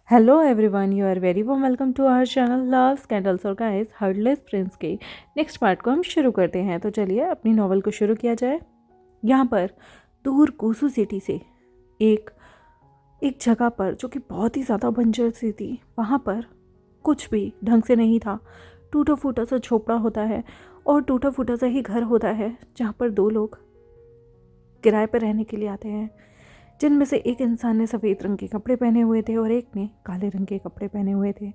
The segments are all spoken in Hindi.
Hello everyone, you are very warm welcome to our channel love scandals. और गाइस, हार्टलेस प्रिंस के नेक्स्ट पार्ट को हम शुरू करते हैं। तो चलिए अपनी नॉवल को शुरू किया जाए। यहाँ पर दूर कूसू सिटी से एक एक जगह पर जो कि बहुत ही ज़्यादा बंजर सी थी, वहाँ पर कुछ भी ढंग से नहीं था। टूटा फूटा सा झोपड़ा होता है और टूटा फूटा सा ही घर होता है जहाँ पर दो लोग किराए पर रहने के लिए आते हैं, जिनमें से एक इंसान ने सफ़ेद रंग के कपड़े पहने हुए थे और एक ने काले रंग के कपड़े पहने हुए थे।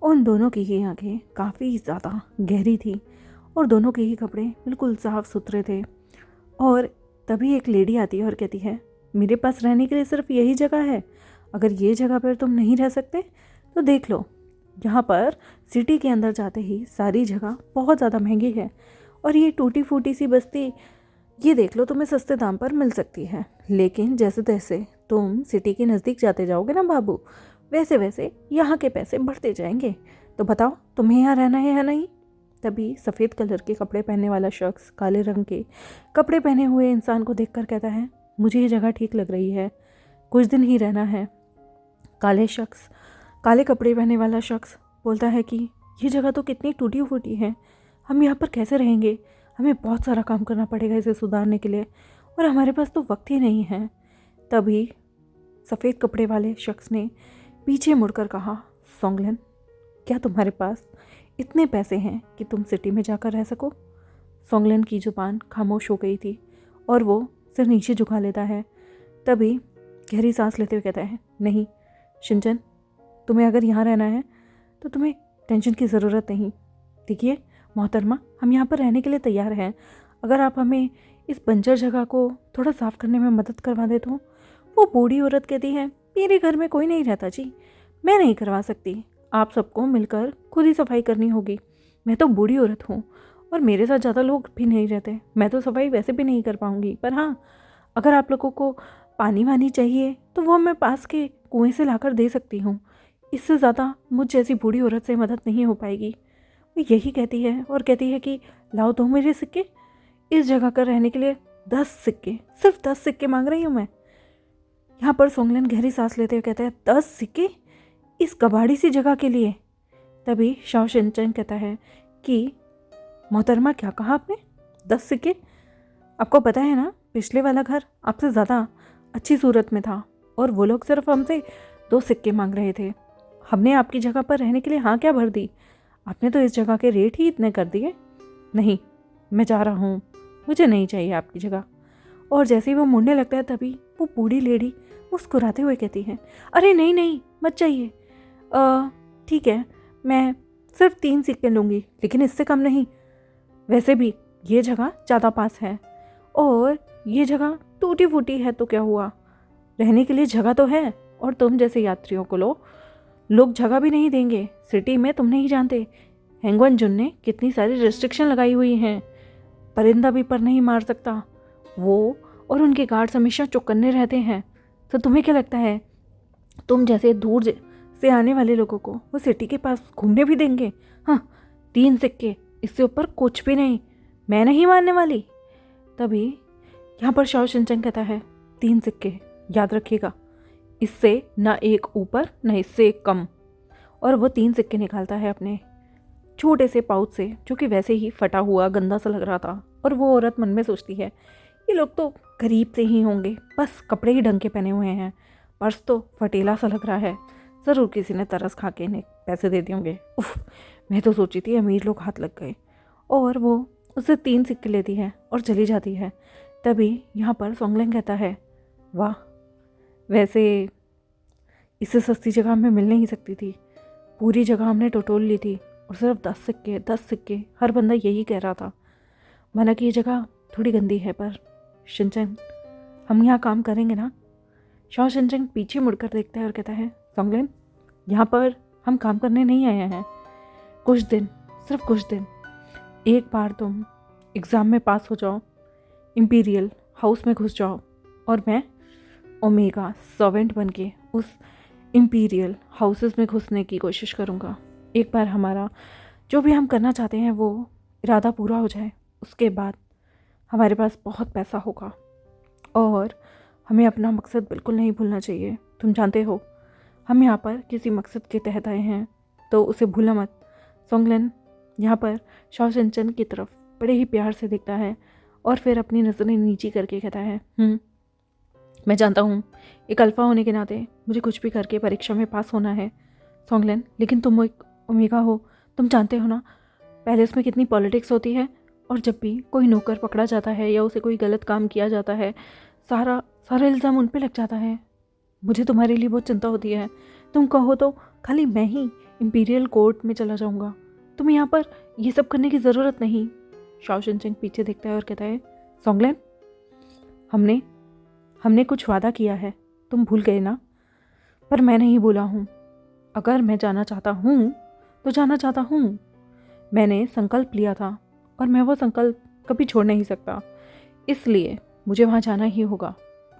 उन दोनों की ही आंखें काफ़ी ज़्यादा गहरी थी और दोनों के ही कपड़े बिल्कुल साफ़ सुथरे थे। और तभी एक लेडी आती है और कहती है, मेरे पास रहने के लिए सिर्फ यही जगह है, अगर ये जगह पर तुम नहीं रह सकते तो देख लो। यहाँ पर सिटी के अंदर जाते ही सारी जगह बहुत ज़्यादा महंगी है और ये टूटी फूटी सी बस्ती, ये देख लो, तुम्हें सस्ते दाम पर मिल सकती है। लेकिन जैसे तैसे तुम सिटी के नज़दीक जाते जाओगे ना बाबू, वैसे वैसे यहाँ के पैसे बढ़ते जाएंगे। तो बताओ तुम्हें यहाँ रहना है या नहीं। तभी सफ़ेद कलर के कपड़े पहनने वाला शख्स काले रंग के कपड़े पहने हुए इंसान को देखकर कहता है, मुझे ये जगह ठीक लग रही है, कुछ दिन ही रहना है। काले कपड़े पहने वाला शख्स बोलता है कि ये जगह तो कितनी टूटी फूटी है, हम यहाँ पर कैसे रहेंगे, हमें बहुत सारा काम करना पड़ेगा इसे सुधारने के लिए और हमारे पास तो वक्त ही नहीं है। तभी सफ़ेद कपड़े वाले शख्स ने पीछे मुड़कर कहा, सोंगलन, क्या तुम्हारे पास इतने पैसे हैं कि तुम सिटी में जाकर रह सको। सोंगलन की जुबान खामोश हो गई थी और वो सिर नीचे झुका लेता है। तभी गहरी सांस लेते हुए कहता है, नहीं शिनचन, तुम्हें अगर यहाँ रहना है तो तुम्हें टेंशन की ज़रूरत नहीं। देखिए मोहतरमा, हम यहाँ पर रहने के लिए तैयार हैं, अगर आप हमें इस बंजर जगह को थोड़ा साफ़ करने में मदद करवा दे तो। वो बूढ़ी औरत कहती है, मेरे घर में कोई नहीं रहता जी, मैं नहीं करवा सकती, आप सबको मिलकर खुद ही सफाई करनी होगी। मैं तो बूढ़ी औरत हूँ और मेरे साथ ज़्यादा लोग भी नहीं रहते, मैं तो सफाई वैसे भी नहीं कर पाऊँगी। पर हाँ, अगर आप लोगों को पानी वानी चाहिए तो वो मैं पास के कुएँ से लाकर दे सकती हूँ, इससे ज़्यादा मुझ जैसी बूढ़ी औरत से मदद नहीं हो पाएगी। वो यही कहती है और कहती है कि लाओ दो मेरे सिक्के, इस जगह का रहने के लिए 10 सिक्के, सिर्फ 10 सिक्के मांग रही हूँ मैं। यहाँ पर सोंगलन गहरी सांस लेते हुए कहता है, 10 सिक्के इस कबाड़ी सी जगह के लिए। तभी शाओ शिनचैन कहता है कि मोहतरमा, क्या कहा आपने, 10 सिक्के? आपको पता है ना, पिछले वाला घर आपसे ज़्यादा अच्छी सूरत में था और वो लोग सिर्फ हमसे 2 सिक्के मांग रहे थे। हमने आपकी जगह पर रहने के लिए हाँ क्या भर दी, आपने तो इस जगह के रेट ही इतने कर दिए। नहीं, मैं जा रहा हूँ, मुझे नहीं चाहिए आपकी जगह। और जैसे ही वो मुड़ने लगता है तभी वो बूढ़ी लेडी मुस्कुराते हुए कहती है, अरे नहीं नहीं, मत चाहिए, ठीक है, मैं सिर्फ 3 सिक्के लूँगी, लेकिन इससे कम नहीं। वैसे भी ये जगह ज़्यादा पास है और ये जगह टूटी फूटी है तो क्या हुआ, रहने के लिए जगह तो है। और तुम जैसे यात्रियों को लोग जगह भी नहीं देंगे। सिटी में तुम नहीं जानते हेंगवन जुन ने कितनी सारी रिस्ट्रिक्शन लगाई हुई हैं, परिंदा भी पर नहीं मार सकता वो, और उनके गार्ड्स हमेशा चौकन्ने रहते हैं। तो तुम्हें क्या लगता है, तुम जैसे दूर से आने वाले लोगों को वो सिटी के पास घूमने भी देंगे? हाँ, 3 सिक्के, इससे ऊपर कुछ भी नहीं, मैं नहीं मानने वाली। तभी यहाँ पर शाओ शिनचैन कहता है, 3 सिक्के, याद रखिएगा, इससे ना एक ऊपर ना इससे एक कम। और वो 3 सिक्के निकालता है अपने छोटे से पाउच से, जो कि वैसे ही फटा हुआ गंदा सा लग रहा था। और वो औरत मन में सोचती है, ये लोग तो गरीब से ही होंगे, बस कपड़े ही ढंग के पहने हुए हैं, पर्स तो फटेला सा लग रहा है, ज़रूर किसी ने तरस खा के इन्हें पैसे दे दिए होंगे। उफ, मैं तो सोची थी अमीर लोग हाथ लग गए। और वो उससे 3 सिक्के लेती है और चली जाती है। तभी यहाँ पर सोंगलन कहता है, वाह, वैसे इससे सस्ती जगह हमें मिल नहीं सकती थी, पूरी जगह हमने टटोल ली थी और सिर्फ 10 सिक्के 10 सिक्के, हर बंदा यही कह रहा था। माना कि ये जगह थोड़ी गंदी है, पर शिनचैन, हम यहाँ काम करेंगे ना। शाओ शिनचैन पीछे मुड़कर देखता है और कहता है, सोंगलन, यहाँ पर हम काम करने नहीं आए हैं, कुछ दिन, सिर्फ कुछ दिन, एक बार तुम एग्ज़ाम में पास हो जाओ, इम्पीरियल हाउस में घुस जाओ और मैं ओमेगा सर्वेंट बन के उस इम्पीरियल हाउसेस में घुसने की कोशिश करूँगा। एक बार हमारा जो भी हम करना चाहते हैं वो इरादा पूरा हो जाए, उसके बाद हमारे पास बहुत पैसा होगा और हमें अपना मकसद बिल्कुल नहीं भूलना चाहिए। तुम जानते हो, हम यहाँ पर किसी मकसद के तहत आए हैं, तो उसे भूलना मत। सोंगलेन यहाँ पर शॉशनचन की तरफ बड़े ही प्यार से देखता है और फिर अपनी नज़रें नीची करके कहता है, मैं जानता हूँ एक अल्फ़ा होने के नाते मुझे कुछ भी करके परीक्षा में पास होना है सोंगलेन, लेकिन तुम एक ओमेगा हो, तुम जानते हो ना पैलेस में कितनी पॉलिटिक्स होती है, और जब भी कोई नौकर पकड़ा जाता है या उसे कोई गलत काम किया जाता है, सारा सारा इल्ज़ाम उन पे लग जाता है। मुझे तुम्हारे लिए बहुत चिंता होती है। तुम कहो तो खाली मैं ही इंपीरियल कोर्ट में चला जाऊँगा, तुम्हें यहाँ पर ये सब करने की ज़रूरत नहीं। शाओशनचेंग पीछे देखता है और कहता है, सोंगलेन हमने कुछ वादा किया है, तुम भूल गए ना? पर मैं नहीं भूला हूँ। अगर मैं जाना चाहता हूँ तो जाना चाहता हूँ। मैंने संकल्प लिया था और मैं वो संकल्प कभी छोड़ नहीं सकता, इसलिए मुझे वहाँ जाना ही होगा।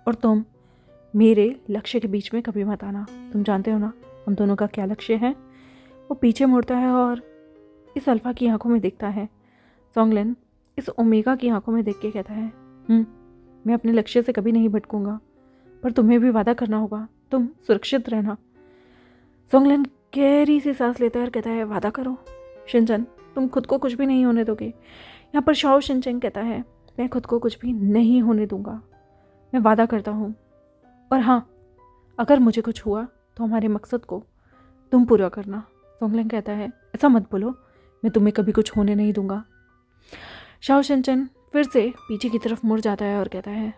और तुम मेरे लक्ष्य के बीच में कभी मत आना। तुम जानते हो ना हम दोनों का क्या लक्ष्य है। वो पीछे मुड़ता है और इस अल्फ़ा की आंखों में देखता है। सोंगलेन इस ओमेगा की आंखों में देख के कहता है, मैं अपने लक्ष्य से कभी नहीं भटकूंगा, पर तुम्हें भी वादा करना होगा, तुम सुरक्षित रहना। सोंगलेन गहरी सी सांस लेता है और कहता है, वादा करो शिनचन, तुम खुद को कुछ भी नहीं होने दोगे। यहाँ पर शाओ शिनचेंग कहता है, मैं खुद को कुछ भी नहीं होने दूंगा, मैं वादा करता हूँ। और हाँ, अगर मुझे कुछ हुआ तो हमारे मकसद को तुम पूरा करना। सोंगलेन कहता है, ऐसा मत बोलो, मैं तुम्हें कभी कुछ होने नहीं दूंगा। शाओ शिनचेन फिर से पीछे की तरफ मुड़ जाता है और कहता है,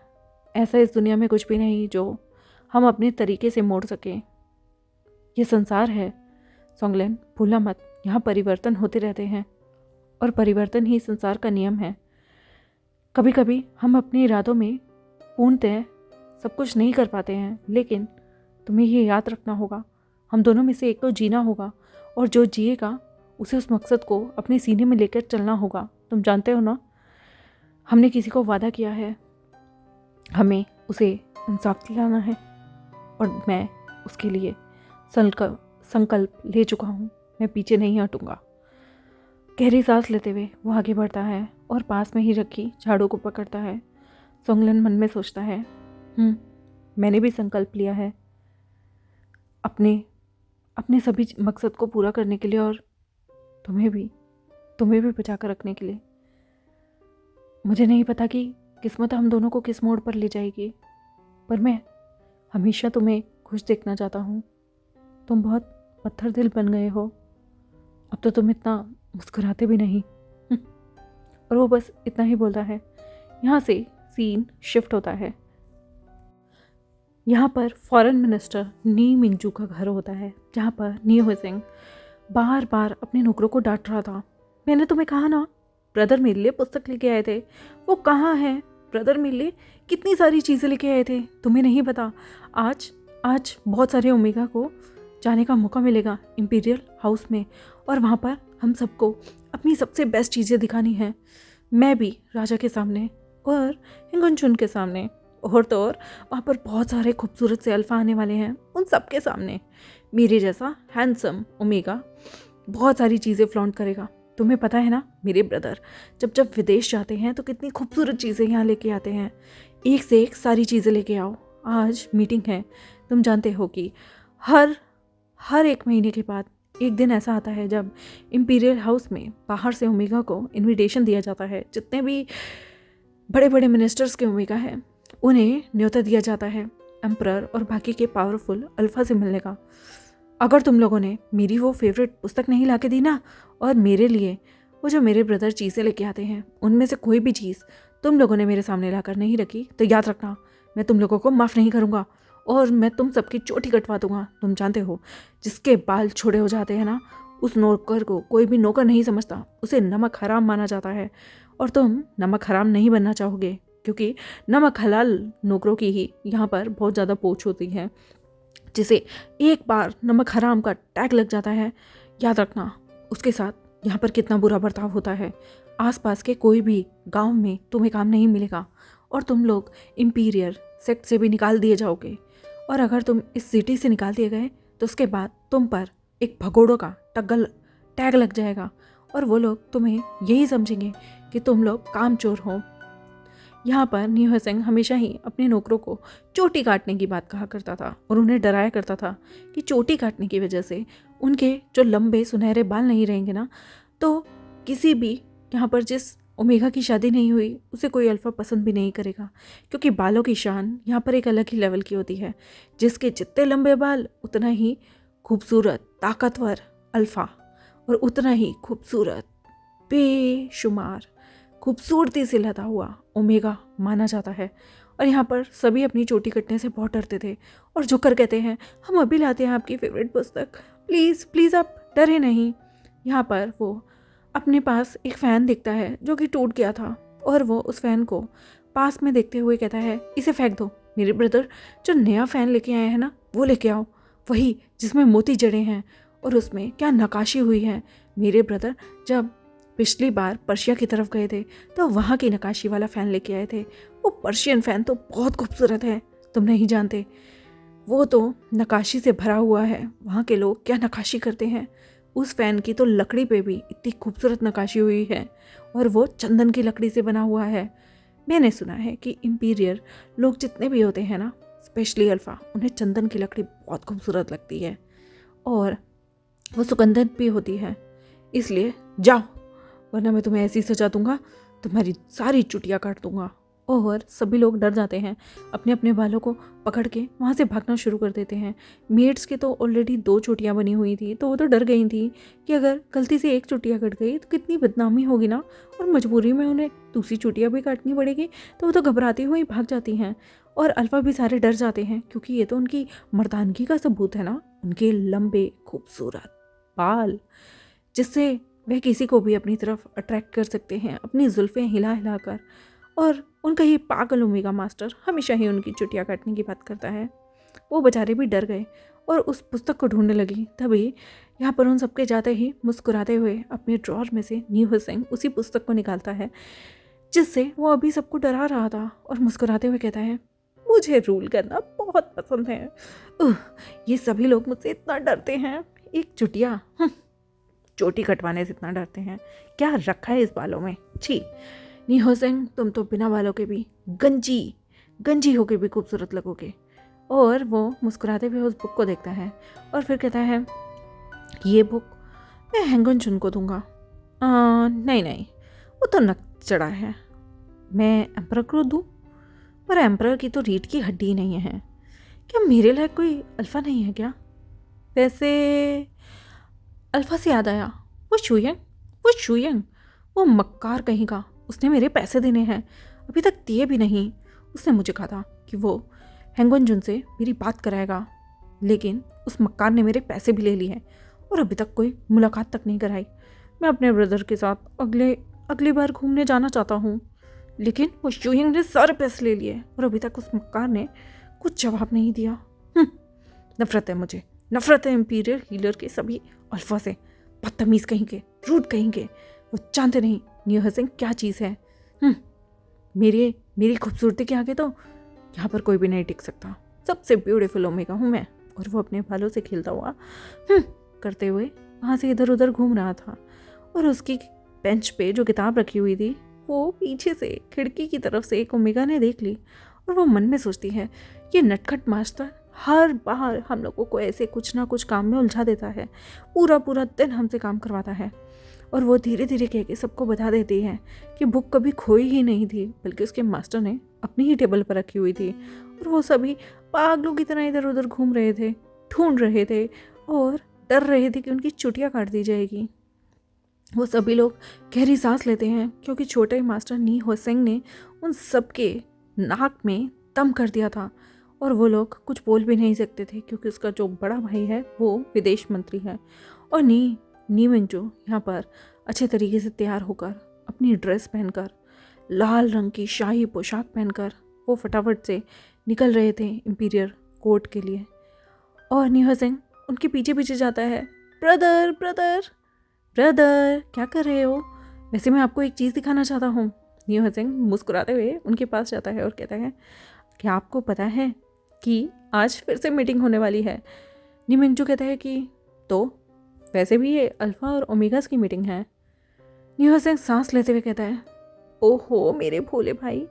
ऐसा इस दुनिया में कुछ भी नहीं जो हम अपने तरीके से मोड़ सकें। ये संसार है सोंगलेन, भूलना मत, यहाँ परिवर्तन होते रहते हैं और परिवर्तन ही संसार का नियम है। कभी कभी हम अपने इरादों में पूर्णतः सब कुछ नहीं कर पाते हैं, लेकिन तुम्हें ये याद रखना होगा, हम दोनों में से एक को जीना होगा, और जो जिएगा उसे उस मकसद को अपने सीने में लेकर चलना होगा। तुम जानते हो ना, हमने किसी को वादा किया है, हमें उसे इंसाफ दिलाना है, और मैं उसके लिए संकल्प ले चुका हूँ, मैं पीछे नहीं हटूंगा। गहरी सांस लेते हुए वो आगे बढ़ता है और पास में ही रखी झाड़ू को पकड़ता है। सोंगलेन मन में सोचता है, मैंने भी संकल्प लिया है अपने सभी मकसद को पूरा करने के लिए, और तुम्हें भी बचा कर रखने के लिए। मुझे नहीं पता कि किस्मत हम दोनों को किस मोड़ पर ले जाएगी, पर मैं हमेशा तुम्हें खुश देखना चाहता हूँ। तुम बहुत पत्थर दिल बन गए हो, अब तो तुम इतना मुस्कुराते भी नहीं। और वो बस इतना ही बोलता है। यहाँ से सीन शिफ्ट होता है। यहाँ पर फॉरेन मिनिस्टर नी मिंगजू का घर होता है, जहाँ पर नी हुइसिंग बार बार अपने नौकरों को डांट रहा था। मैंने तुम्हें कहा ना, ब्रदर मेरे लिए पुस्तक लेके आए थे, वो कहाँ है? ब्रदर मेरे लिए कितनी सारी चीज़ें लेके आए थे, तुम्हें नहीं पता। आज बहुत सारे ओमेगा को जाने का मौका मिलेगा इंपीरियल हाउस में, और वहाँ पर हम सबको अपनी सबसे बेस्ट चीज़ें दिखानी है, मैं भी राजा के सामने और हिंगुनचुन के सामने, और तो और वहाँ पर बहुत सारे खूबसूरत से अल्फ़ा आने वाले हैं, उन सब के सामने मेरे जैसा हैंडसम ओमेगा बहुत सारी चीज़ें फ्लॉन्ट करेगा। तुम्हें पता है ना, मेरे ब्रदर जब विदेश जाते हैं तो कितनी खूबसूरत चीज़ें यहाँ लेके आते हैं, एक से एक सारी चीज़ें लेके आओ। आज मीटिंग है, तुम जानते हो कि हर एक महीने के बाद एक दिन ऐसा आता है जब इंपीरियल हाउस में बाहर से ओमेगा को इनविटेशन दिया जाता है। जितने भी बड़े बड़े मिनिस्टर्स के ओमेगा हैं उन्हें न्योता दिया जाता है एम्परर और बाकी के पावरफुल अल्फ़ा से मिलने का। अगर तुम लोगों ने मेरी वो फेवरेट पुस्तक नहीं ला के दी ना, और मेरे लिए वो जो मेरे ब्रदर चीज़ें लेके आते हैं, उनमें से कोई भी चीज़ तुम लोगों ने मेरे सामने ला कर नहीं रखी, तो याद रखना, मैं तुम लोगों को माफ़ नहीं करूँगा और मैं तुम सबकी चोटी कटवा दूँगा। तुम जानते हो, जिसके बाल छोड़े हो जाते हैं ना, उस नौकर को कोई भी नौकर नहीं समझता, उसे नमक हराम माना जाता है। और तुम नमक हराम नहीं बनना चाहोगे, क्योंकि नमक हलाल नौकरों की ही यहाँ पर बहुत ज़्यादा पोच होती है, जिसे एक बार नमक हराम का टैग लग जाता है, याद रखना उसके साथ यहाँ पर कितना बुरा बर्ताव होता है। आसपास के कोई भी गांव में तुम्हें काम नहीं मिलेगा और तुम लोग इंपीरियर सेक्ट से भी निकाल दिए जाओगे, और अगर तुम इस सिटी से निकाल दिए गए तो उसके बाद तुम पर एक भगोड़ों का टैग लग जाएगा और वो लोग तुम्हें यही समझेंगे कि तुम लोग कामचोर हो। यहाँ पर न्यू सिंह हमेशा ही अपने नौकरों को चोटी काटने की बात कहा करता था और उन्हें डराया करता था कि चोटी काटने की वजह से उनके जो लंबे सुनहरे बाल नहीं रहेंगे ना, तो किसी भी यहाँ पर जिस ओमेगा की शादी नहीं हुई उसे कोई अल्फ़ा पसंद भी नहीं करेगा, क्योंकि बालों की शान यहाँ पर एक अलग ही लेवल की होती है। जिसके जितने लंबे बाल उतना ही खूबसूरत ताकतवर अल्फ़ा, और उतना ही खूबसूरत बेशुमार खूबसूरती से लदा हुआ ओमेगा माना जाता है। और यहाँ पर सभी अपनी चोटी कटने से बहुत डरते थे और झुककर कहते हैं, हम अभी लाते हैं आपकी फेवरेट पुस्तक, प्लीज़ प्लीज़ आप डरे नहीं। यहाँ पर वो अपने पास एक फ़ैन दिखता है जो कि टूट गया था, और वो उस फ़ैन को पास में देखते हुए कहता है, इसे फेंक दो मेरे ब्रदर, जो नया फ़ैन लेके आए हैं ना वो लेके आओ, वही जिसमें मोती जड़े हैं और उसमें क्या नक्काशी हुई है। मेरे ब्रदर जब पिछली बार पर्शिया की तरफ गए थे तो वहाँ की नक्काशी वाला फ़ैन लेके आए थे। वो पर्शियन फ़ैन तो बहुत खूबसूरत है, तुम नहीं जानते, वो तो नक्काशी से भरा हुआ है। वहाँ के लोग क्या नक्काशी करते हैं, उस फ़ैन की तो लकड़ी पे भी इतनी खूबसूरत नक्काशी हुई है, और वो चंदन की लकड़ी से बना हुआ है। मैंने सुना है कि इंपीरियर लोग जितने भी होते हैं ना, स्पेशली अल्फ़ा, उन्हें चंदन की लकड़ी बहुत खूबसूरत लगती है और वो सुगंधित भी होती है। इसलिए जाओ, वरना मैं तुम्हें ऐसी सजा दूंगा, तुम्हारी सारी चुटियाँ काट दूंगा। और सभी लोग डर जाते हैं, अपने अपने बालों को पकड़ के वहाँ से भागना शुरू कर देते हैं। मेड्स के तो ऑलरेडी 2 चोटियाँ बनी हुई थी, तो वो तो डर गई थी कि अगर गलती से एक चुटिया कट गई तो कितनी बदनामी होगी ना, और मजबूरी में उन्हें दूसरी चुटिया भी काटनी पड़ेगी, तो वो तो घबराती हुई भाग जाती हैं। और अल्फ़ा भी सारे डर जाते हैं, क्योंकि ये तो उनकी मर्दानगी का सबूत है ना, उनके लंबे खूबसूरत बाल, जिससे वह किसी को भी अपनी तरफ अट्रैक्ट कर सकते हैं अपनी जुल्फ़ें हिला हिला कर। और उनका ये पागल ओमेगा मास्टर हमेशा ही उनकी चुटिया काटने की बात करता है। वो बेचारे भी डर गए और उस पुस्तक को ढूंढने लगी। तभी यहाँ पर उन सबके जाते ही मुस्कुराते हुए अपने ड्रॉर में से न्यू सिंह उसी पुस्तक को निकालता है जिससे वो अभी सबको डरा रहा था, और मुस्कुराते हुए कहता है, मुझे रूल करना बहुत पसंद है। ये सभी लोग मुझसे इतना डरते हैं, एक चुटिया चोटी कटवाने से इतना डरते हैं, क्या रखा है इस बालों में, छी। न्यू सिंह, तुम तो बिना बालों के भी गंजी होके भी खूबसूरत लगोगे। और वो मुस्कुराते हुए उस बुक को देखता है और फिर कहता है, ये बुक मैं हैंगन चुन को दूंगा। नहीं, वो तो नक चढ़ा है, मैं एम्परर को दूँ, पर एम्परर की तो रीढ़ की हड्डी नहीं है। क्या मेरे लायक कोई अल्फ़ा नहीं है क्या? वैसे अल्फ़ा से याद आया, वो शुयंग, वो मक्कार कहीं का, उसने मेरे पैसे देने हैं, अभी तक दिए भी नहीं। उसने मुझे कहा था कि वो हैंगवन जुन से मेरी बात कराएगा, लेकिन उस मक्कार ने मेरे पैसे भी ले लिए हैं और अभी तक कोई मुलाकात तक नहीं कराई। मैं अपने ब्रदर के साथ अगली बार घूमने जाना चाहता हूँ, लेकिन वो शुयंग ने सारे पैसे ले लिए और अभी तक उस मक्कार ने कुछ जवाब नहीं दिया। नफरत है मुझे, नफरत है इंपीरियल हीलर के सभी अल्फ़ा से, बदतमीज़ कहीं के, रूड कहीं के। वो जानते नहीं न्यू सिंह क्या चीज़ है। मेरी खूबसूरती के आगे तो यहाँ पर कोई भी नहीं टिक सकता। सबसे ब्यूटीफुल ओमेगा हूँ मैं। और वो अपने बालों से खिलता हुआ करते हुए वहाँ से इधर उधर घूम रहा था, और उसकी बेंच पे जो किताब रखी हुई थी वो पीछे से खिड़की की तरफ से एक ओमेगा ने देख ली, और वो मन में सोचती है, ये नटखट मास्टर हर बार हम लोगों को ऐसे कुछ ना कुछ काम में उलझा देता है, पूरा दिन हमसे काम करवाता है। और वो धीरे धीरे कह के सबको बता देती है कि बुक कभी खोई ही नहीं थी, बल्कि उसके मास्टर ने अपनी ही टेबल पर रखी हुई थी, और वो सभी पागलों की तरह इधर उधर घूम रहे थे, ढूंढ रहे थे और डर रहे थे कि उनकी चुटिया काट दी जाएगी। वो सभी लोग गहरी सांस लेते हैं, क्योंकि छोटे मास्टर न्यू सिंह ने उन सब के नाक में दम कर दिया था, और वो लोग कुछ बोल भी नहीं सकते थे, क्योंकि उसका जो बड़ा भाई है वो विदेश मंत्री है। और नी मिंगजो यहाँ पर अच्छे तरीके से तैयार होकर, अपनी ड्रेस पहनकर, लाल रंग की शाही पोशाक पहनकर वो फटाफट से निकल रहे थे इंपीरियर कोर्ट के लिए। और न्यू सिंह उनके पीछे पीछे जाता है, ब्रदर क्या कर रहे हो? वैसे मैं आपको एक चीज़ दिखाना चाहता हूँ। न्यू सिंह मुस्कुराते हुए उनके पास जाता है और कहता है, क्या आपको पता है कि आज फिर से मीटिंग होने वाली है? नी मिंगजू कहता है कि तो वैसे भी ये अल्फ़ा और ओमेगास की मीटिंग है। न्यू सिंह सांस लेते हुए कहता है, ओहो मेरे भोले भाई,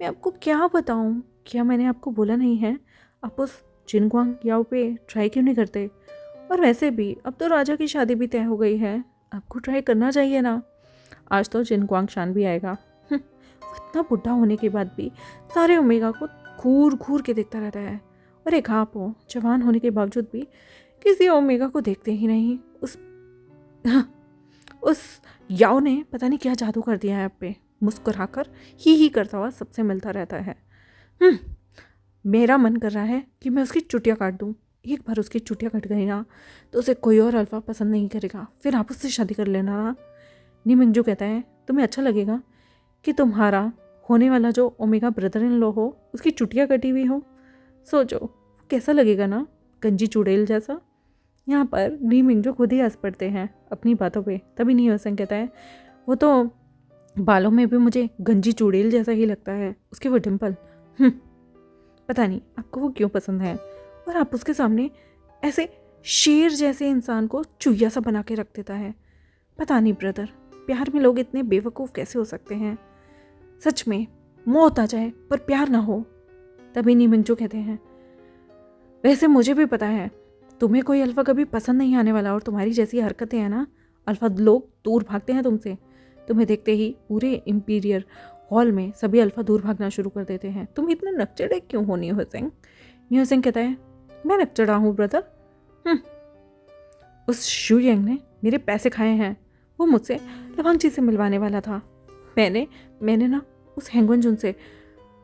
मैं आपको क्या बताऊं? क्या मैंने आपको बोला नहीं है? आप उस जिनग्वांग याओ पे ट्राई क्यों नहीं करते? और वैसे भी अब तो राजा की शादी भी तय हो गई है, आपको ट्राई करना चाहिए ना। आज तो जिनग्वांग शान भी आएगा। वो इतना बुढ़ा होने के बाद भी सारे ओमेगा को घूर घूर के देखता रहता है, और एक आप हो जवान होने के बावजूद भी किसी ओमेगा को देखते ही नहीं। उस याओ ने पता नहीं क्या जादू कर दिया है आप पे। मुस्कुराकर ही करता हुआ सबसे मिलता रहता है। मेरा मन कर रहा है कि मैं उसकी चुटिया काट दूं। एक बार उसकी चुटिया कट गई ना तो उसे कोई और अल्फा पसंद नहीं करेगा, फिर आप उससे शादी कर लेना ना। नी मिंगजू कहता है, तुम्हें अच्छा लगेगा कि तुम्हारा होने वाला जो ओमेगा ब्रदर इन लॉ हो उसकी चुटिया कटी हुई हो? सोचो कैसा लगेगा ना, गंजी चुड़ैल जैसा। यहाँ पर नी मिंगजू खुद ही हंस पड़ते हैं अपनी बातों पे। तभी नी होसेंग कहता है, वो तो बालों में भी मुझे गंजी चुड़ैल जैसा ही लगता है, उसके वो डिम्पल। पता नहीं आपको वो क्यों पसंद है, और आप उसके सामने ऐसे शेर जैसे इंसान को चुहिया सा बना के रख देता है। पता नहीं ब्रदर, प्यार में लोग इतने बेवकूफ़ कैसे हो सकते हैं? सच में मौत आ जाए पर प्यार ना हो। तभी नी मिंगजू कहते हैं, वैसे मुझे भी पता है तुम्हें कोई अल्फा कभी पसंद नहीं आने वाला, और तुम्हारी जैसी हरकतें हैं ना, अल्फा लोग दूर भागते हैं तुमसे। तुम्हें देखते ही पूरे इंपीरियर हॉल में सभी अल्फा दूर भागना शुरू कर देते हैं। तुम इतने नकचड़े क्यों हो नी होसेंग? नी होसेंग कहता है, मैं नकचड़ा हूँ ब्रदर? उस शू यंग ने मेरे पैसे खाए हैं। वो मुझसे लवांगजी से मिलवाने वाला था। मैंने ना उस हैंगवन जुन से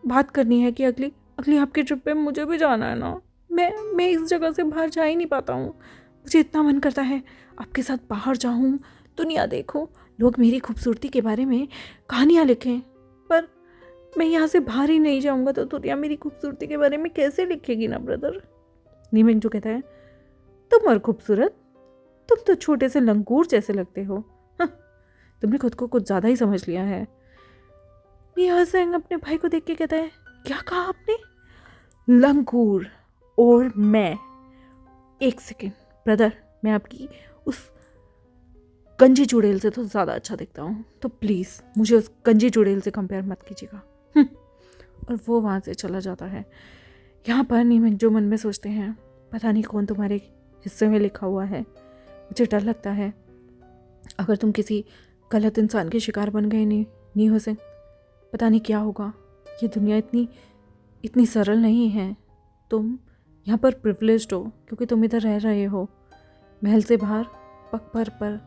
बात करनी है कि अगली आपकी ट्रिप पे मुझे भी जाना है ना। मैं इस जगह से बाहर जा ही नहीं पाता हूँ। मुझे इतना मन करता है आपके साथ बाहर जाऊँ, दुनिया देखूँ, लोग मेरी खूबसूरती के बारे में कहानियाँ लिखें, पर मैं यहाँ से बाहर ही नहीं जाऊँगा तो दुनिया मेरी खूबसूरती के बारे में कैसे लिखेगी ना ब्रदर? नी मिंगजू कहता है, तुम और खूबसूरत? तुम तो छोटे से लंगूर जैसे लगते हो। तुमने खुद को कुछ ज़्यादा ही समझ लिया है। नी होसेंग अपने भाई को देख के कहता है, क्या कहा आपने? लंगूर और मैं? एक सेकेंड ब्रदर, मैं आपकी उस गंजी चुड़ैल से तो ज़्यादा अच्छा दिखता हूँ, तो प्लीज़ मुझे उस गंजी चुड़ैल से कंपेयर मत कीजिएगा। और वो वहाँ से चला जाता है। यहाँ पर नी मिंगजू मन में सोचते हैं, पता नहीं कौन तुम्हारे हिस्से में लिखा हुआ है। मुझे डर लगता है अगर तुम किसी गलत इंसान के शिकार बन गए नी होसेंग, पता नहीं क्या होगा। ये दुनिया इतनी सरल नहीं है। तुम यहाँ पर प्रिविलेज्ड हो क्योंकि तुम इधर रह रहे हो। महल से बाहर पग पर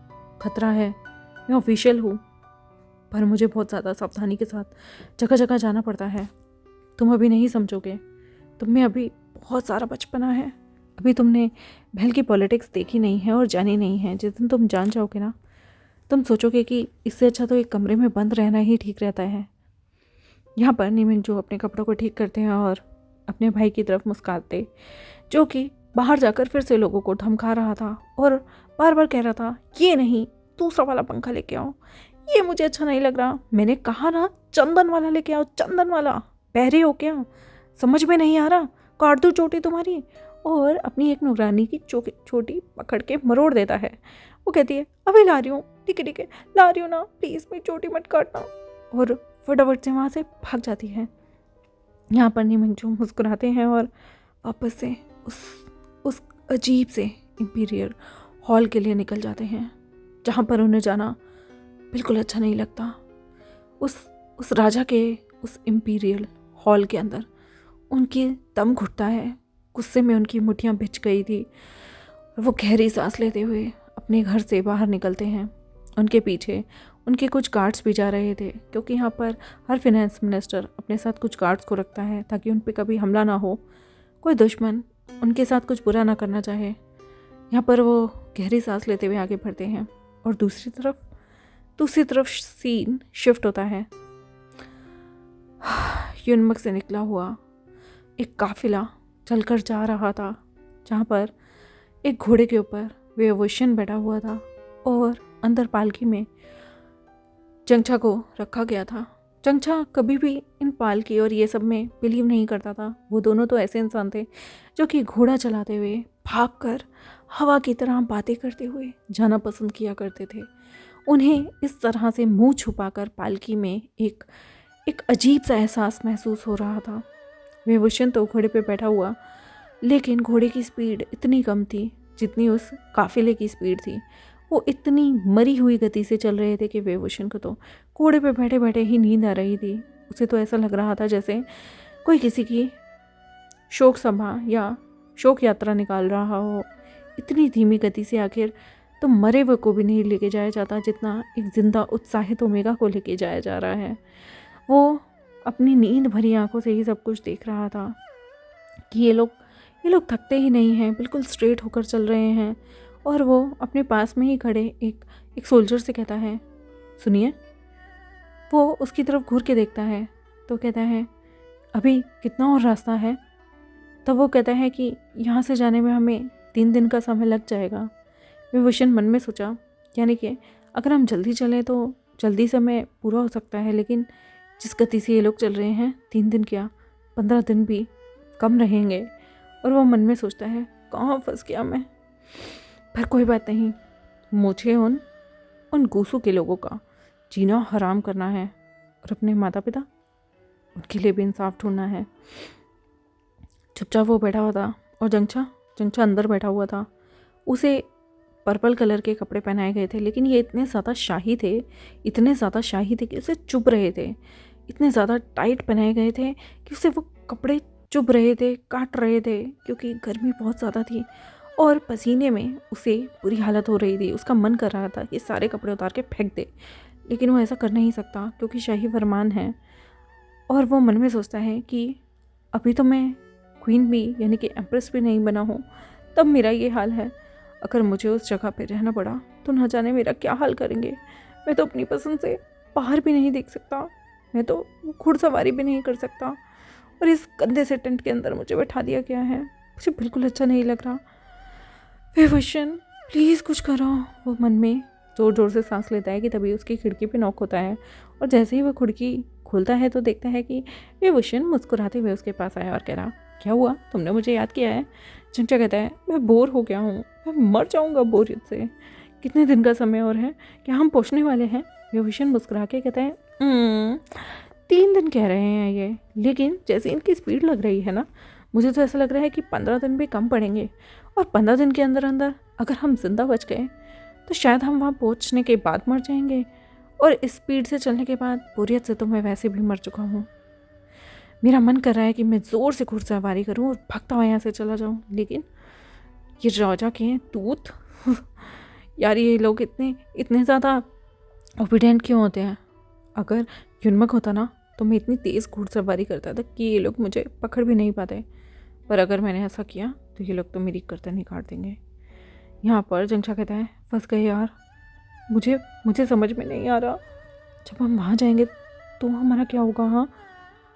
खतरा है। मैं ऑफिशियल हूँ, पर मुझे बहुत ज़्यादा सावधानी के साथ जगह जगह जाना पड़ता है। तुम अभी नहीं समझोगे, तुम में अभी बहुत सारा बचपना है। अभी तुमने महल की पॉलिटिक्स देखी नहीं है और जानी नहीं है। जिस दिन तुम जान जाओगे ना, तुम सोचोगे कि इससे अच्छा तो एक कमरे में बंद रहना ही ठीक रहता है। यहाँ पर नी मिंगजू अपने कपड़ों को ठीक करते हैं और अपने भाई की तरफ मुस्कुराते, जो कि बाहर जाकर फिर से लोगों को धमका रहा था और बार बार कह रहा था, ये नहीं, दूसरा वाला पंखा लेके आओ, ये मुझे अच्छा नहीं लग रहा। मैंने कहा ना चंदन वाला लेके आओ, चंदन वाला। बहरे हो क्या? समझ में नहीं आ रहा? काट दूँ चोटी तुम्हारी? और अपनी एक नौकरानी की छोटी पकड़ के मरोड़ देता है। वो कहती है, अभी ला रही हूँ, ठीक है ला रही हूँ ना, प्लीज़ मेरी चोटी मत काटना। और फटाफट से वहाँ से भाग जाती है। यहाँ पर नी मिंगजू मुस्कुराते हैं और वापस से उस अजीब से इंपीरियर हॉल के लिए निकल जाते हैं, जहाँ पर उन्हें जाना बिल्कुल अच्छा नहीं लगता। उस राजा के उस इंपीरियल हॉल के अंदर उनकी दम घुटता है। गुस्से में उनकी मुट्ठियाँ भिज गई थी और वो गहरी सांस लेते हुए अपने घर से बाहर निकलते हैं। उनके पीछे उनके कुछ गार्ड्स भी जा रहे थे, क्योंकि यहाँ पर हर फाइनेंस मिनिस्टर अपने साथ कुछ गार्ड्स को रखता है ताकि उन पर कभी हमला ना हो, कोई दुश्मन उनके साथ कुछ बुरा ना करना चाहे। यहाँ पर वो गहरी सांस लेते हुए आगे बढ़ते हैं और दूसरी तरफ सीन शिफ्ट होता है। युनमक से निकला हुआ एक काफिला चलकर जा रहा था, जहाँ पर एक घोड़े के ऊपर वेवोशन बैठा हुआ था और अंदर पालकी में चंगछा को रखा गया था। चंगछा कभी भी इन पालकी और ये सब में बिलीव नहीं करता था। वो दोनों तो ऐसे इंसान थे जो कि घोड़ा चलाते हुए भागकर हवा की तरह बातें करते हुए जाना पसंद किया करते थे। उन्हें इस तरह से मुंह छुपाकर पालकी में एक एक अजीब सा एहसास महसूस हो रहा था। विभूषण तो घोड़े पे बैठा हुआ, लेकिन घोड़े की स्पीड इतनी कम थी जितनी उस काफिले की स्पीड थी। वो इतनी मरी हुई गति से चल रहे थे कि विभूषण को तो घोड़े पे बैठे बैठे ही नींद आ रही थी। उसे तो ऐसा लग रहा था जैसे कोई किसी की शोक सभा या शोक यात्रा निकाल रहा हो। इतनी धीमी गति से आखिर तो मरे हुए को भी नहीं लेके जाया जाता जितना एक जिंदा उत्साहित ओमेगा को लेके जाया जा रहा है। वो अपनी नींद भरी आंखों से ही सब कुछ देख रहा था कि ये लोग थकते ही नहीं हैं, बिल्कुल स्ट्रेट होकर चल रहे हैं। और वो अपने पास में ही खड़े एक सोल्जर से कहता है, सुनिए। वो उसकी तरफ घूर के देखता है तो कहता है, अभी कितना और रास्ता है? तब वो कहता है कि यहाँ से जाने में हमें 3 दिन का समय लग जाएगा। विभूषण मन में सोचा, यानी कि अगर हम जल्दी चलें तो जल्दी समय पूरा हो सकता है, लेकिन जिस गति से ये लोग चल रहे हैं 3 दिन क्या 15 दिन भी कम रहेंगे। और वो मन में सोचता है, कहाँ फंस गया मैं। पर कोई बात नहीं, मुझे उन गूसू के लोगों का जीना हराम करना है और अपने माता पिता उनके लिए भी इंसाफ ढूंढना है। चुपचाप वो बैठा हुआ था और जंगचा अंदर बैठा हुआ था। उसे पर्पल कलर के कपड़े पहनाए गए थे, लेकिन ये इतने ज़्यादा शाही थे कि उसे चुभ रहे थे। इतने ज़्यादा टाइट पहनाए गए थे कि उसे वो कपड़े चुभ रहे थे, काट रहे थे, क्योंकि गर्मी बहुत ज़्यादा थी और पसीने में उसे बुरी हालत हो रही थी। उसका मन कर रहा था कि सारे कपड़े उतार के फेंक दे, लेकिन वो ऐसा कर नहीं सकता क्योंकि शाही फरमान है। और वो मन में सोचता है कि अभी तो मैं क्वीन भी यानी कि एम्प्रेस भी नहीं बना हूँ, तब मेरा ये हाल है। अगर मुझे उस जगह पे रहना पड़ा तो न जाने मेरा क्या हाल करेंगे। मैं तो अपनी पसंद से बाहर भी नहीं देख सकता, मैं तो घुड़सवारी भी नहीं कर सकता, और इस गंदे से टेंट के अंदर मुझे बैठा दिया गया है। मुझे बिल्कुल अच्छा नहीं लग रहा। विभूषण प्लीज़ कुछ करो। वो मन में ज़ोर ज़ोर से सांस लेता है कि तभी उसकी खिड़की पे नॉक होता है, और जैसे ही वो खिड़की खोलता है तो देखता है कि विभूषण मुस्कुराते हुए उसके पास आया और कह रहा, क्या हुआ, तुमने मुझे याद किया है? चंचा कहता है, मैं बोर हो गया हूँ, मैं मर जाऊँगा बोरियत से। कितने दिन का समय और है, क्या हम पहुँचने वाले हैं? विभूषण मुस्कुरा के कहता है, 3 दिन कह रहे हैं ये, लेकिन जैसे इनकी स्पीड लग रही है ना, मुझे तो ऐसा लग रहा है कि 15 दिन भी कम पड़ेंगे। और 15 दिन के अंदर अंदर अगर हम जिंदा बच गए तो शायद हम वहाँ पहुँचने के बाद मर जाएंगे, और इस स्पीड से चलने के बाद बोरियत से तो मैं वैसे भी मर चुका हूँ। मेरा मन कर रहा है कि मैं ज़ोर से घुड़सवारी करूँ और भागता हुआ यहाँ से चला जाऊँ, लेकिन ये राजा के दूत यार, ये लोग इतने ज़्यादा ओबीडेंट क्यों होते हैं? अगर युनमक होता ना तो मैं इतनी तेज़ घुड़सवारी करता था कि ये लोग मुझे पकड़ भी नहीं पाते, पर अगर मैंने ऐसा किया तो ये लोग तो मेरी गर्दन ही काट देंगे। यहाँ पर जंगचा कहता है, फंस गए यार, मुझे समझ में नहीं आ रहा, जब हम वहाँ जाएंगे तो हमारा क्या होगा? हाँ,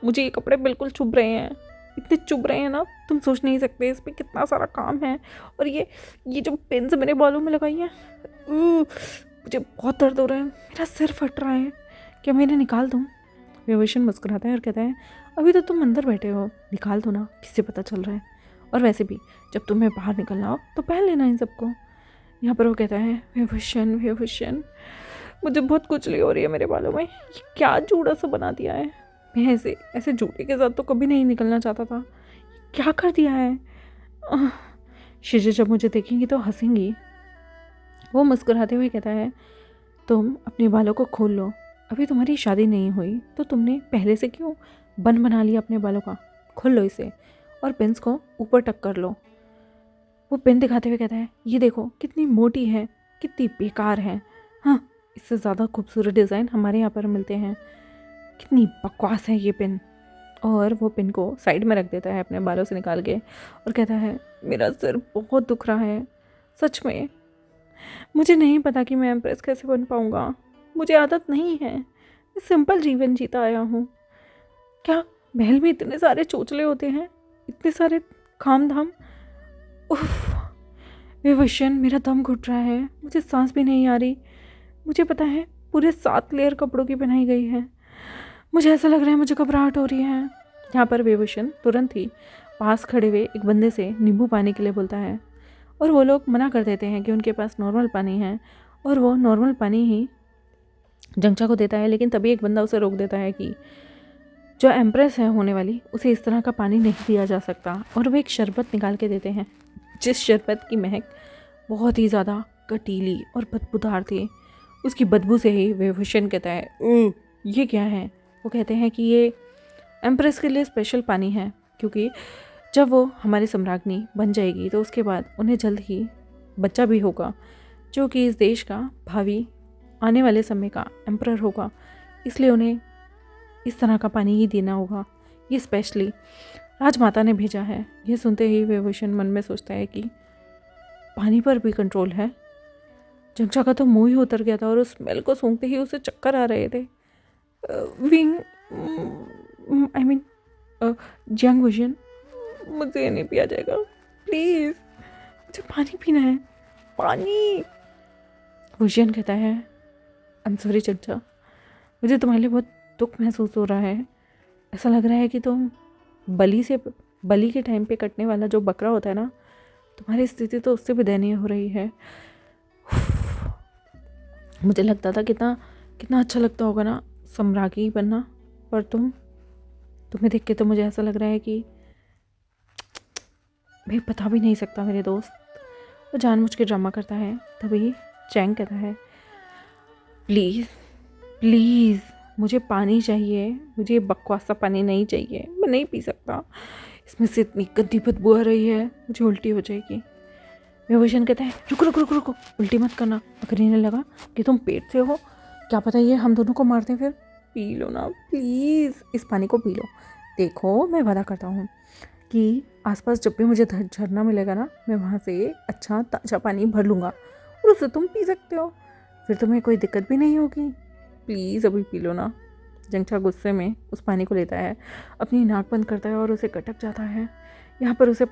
मुझे ये कपड़े बिल्कुल चुभ रहे हैं, इतने चुभ रहे हैं ना, तुम सोच नहीं सकते। इस पर कितना सारा काम है, और ये जो पिन्स मेरे बालों में लगाई है, मुझे बहुत दर्द हो रहा है, मेरा सिर फट रहा है, क्या मैं इन्हें निकाल दूँ? विभूषण मुस्कुराता है और कहता है, अभी तो तुम अंदर बैठे हो, निकाल दो ना, किससे पता चल रहा है, और वैसे भी जब तुम्हें बाहर निकलना हो तो पहन लेना इन सबको। यहाँ पर वो कहता है, विभूषण मुझे बहुत कुचली हो रही है मेरे बालों में, ये क्या जूड़ा सा बना दिया है। मैं ऐसे जूड़े के साथ तो कभी नहीं निकलना चाहता था, क्या कर दिया है। शीशे जब मुझे देखेंगी तो हंसेंगी। वो मुस्कुराते हुए कहता है, तुम अपने बालों को खोल लो, अभी तुम्हारी शादी नहीं हुई तो तुमने पहले से क्यों बन बना लिया अपने बालों का? खोल लो इसे और पिन्स को ऊपर टक कर लो। वो पिन दिखाते हुए कहता है, ये देखो कितनी मोटी है, कितनी बेकार है। हाँ, इससे ज़्यादा खूबसूरत डिज़ाइन हमारे यहाँ पर मिलते हैं। कितनी बकवास है ये पिन। और वो पिन को साइड में रख देता है अपने बालों से निकाल के, और कहता है, मेरा सिर बहुत दुख रहा है, सच में मुझे नहीं पता कि मैं एम्प्रेस कैसे बन पाऊँगा। मुझे आदत नहीं है, मैं सिंपल जीवन जीता आया हूँ। क्या महल में इतने सारे चोचले होते हैं, इतने सारे काम धाम? उफ, विभूषण मेरा दम घुट रहा है, मुझे सांस भी नहीं आ रही। मुझे पता है पूरे 7 लेयर कपड़ों की पहनाई गई है, मुझे ऐसा लग रहा है मुझे घबराहट हो रही है। यहाँ पर विभूषण तुरंत ही पास खड़े हुए एक बंदे से नींबू पानी के लिए बोलता है, और वो लोग मना कर देते हैं कि उनके पास नॉर्मल पानी है, और वो नॉर्मल पानी ही जंगचा को देता है। लेकिन तभी एक बंदा उसे रोक देता है कि जो एम्प्रेस है होने वाली, उसे इस तरह का पानी नहीं दिया जा सकता। और वो एक शरबत निकाल के देते हैं, जिस शरबत की महक बहुत ही ज़्यादा कटीली और बदबूदार थी। उसकी बदबू से ही विभूषण कहता है, ये क्या है? वो कहते हैं कि ये एम्प्रेस के लिए स्पेशल पानी है, क्योंकि जब वो हमारी सम्राज्ञी बन जाएगी तो उसके बाद उन्हें जल्द ही बच्चा भी होगा, जो कि इस देश का भावी आने वाले समय का एम्परर होगा। इसलिए उन्हें इस तरह का पानी ही देना होगा, ये स्पेशली राजमाता ने भेजा है। ये सुनते ही विभूषण मन में सोचता है कि पानी पर भी कंट्रोल है। जंक्षा का तो मुंह ही उतर गया था और उस स्मेल को सूंघते ही उसे चक्कर आ रहे थे। विंग आई मीन जंग भूषण, मुझे ये नहीं पिया जाएगा प्लीज़, मुझे पानी पीना है, पानी। भूषण कहता है, आई एम सॉरी चंचा, मुझे तुम्हारे लिए बहुत दुख महसूस हो रहा है। ऐसा लग रहा है कि तुम बलि के टाइम पे कटने वाला जो बकरा होता है ना, तुम्हारी स्थिति तो उससे भी दयनीय हो रही है। मुझे लगता था कितना अच्छा लगता होगा ना सम्राज्ञी बनना, पर तुम्हें देख के तो मुझे ऐसा लग रहा है कि मैं बता भी नहीं सकता मेरे दोस्त। वो जानबूझ के ड्रामा करता है। तभी चैंग कहता है, प्लीज़ प्लीज़ मुझे पानी चाहिए, मुझे बकवास सा पानी नहीं चाहिए, मैं नहीं पी सकता, इसमें से इतनी गंदी बदबू आ रही है, मुझे उल्टी हो जाएगी। विभूषण कहता है, रुको रुको रुको रुको, उल्टी मत करना। अगर इन्हें लगा कि तुम पेट से हो, क्या पता ये हम दोनों को मार दें फिर। पी लो ना प्लीज़, इस पानी को पी लो। देखो मैं वादा करता हूँ कि आसपास जब भी मुझे झरना मिलेगा ना, मैं वहाँ से अच्छा ताज़ा पानी भर लूँगा और उसे तुम पी सकते हो, फिर तुम्हें कोई दिक्कत भी नहीं होगी। प्लीज़ अभी पी लो ना। जंक्षा गुस्से में उस पानी को लेता है, अपनी नाक बंद करता है और उसे कटक जाता है। यहाँ पर उसे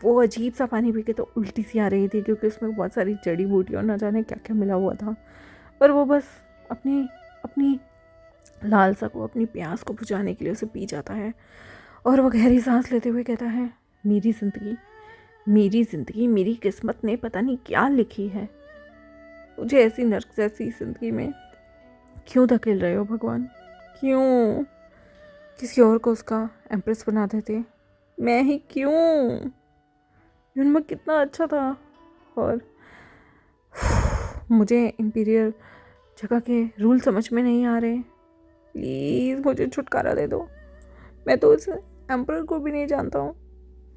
वो अजीब सा पानी पी के तो उल्टी सी आ रही थी, क्योंकि उसमें बहुत सारी जड़ी बूटी और न जाने क्या क्या मिला हुआ था। पर वो बस अपनी लालसा को, अपनी प्यास को बुझाने के लिए उसे पी जाता है। और वो गहरी सांस लेते हुए कहता है, मेरी ज़िंदगी मेरी किस्मत ने पता नहीं क्या लिखी है। मुझे ऐसी नर्क जैसी ज़िंदगी में क्यों धकेल रहे हो भगवान? क्यों? किसी और को उसका एम्प्रेस बना देते, मैं ही क्यों? उनमें कितना अच्छा था। और मुझे इंपीरियल जगह के रूल समझ में नहीं आ रहे। प्लीज़ मुझे छुटकारा दे दो। मैं तो उस एम्परर को भी नहीं जानता हूँ,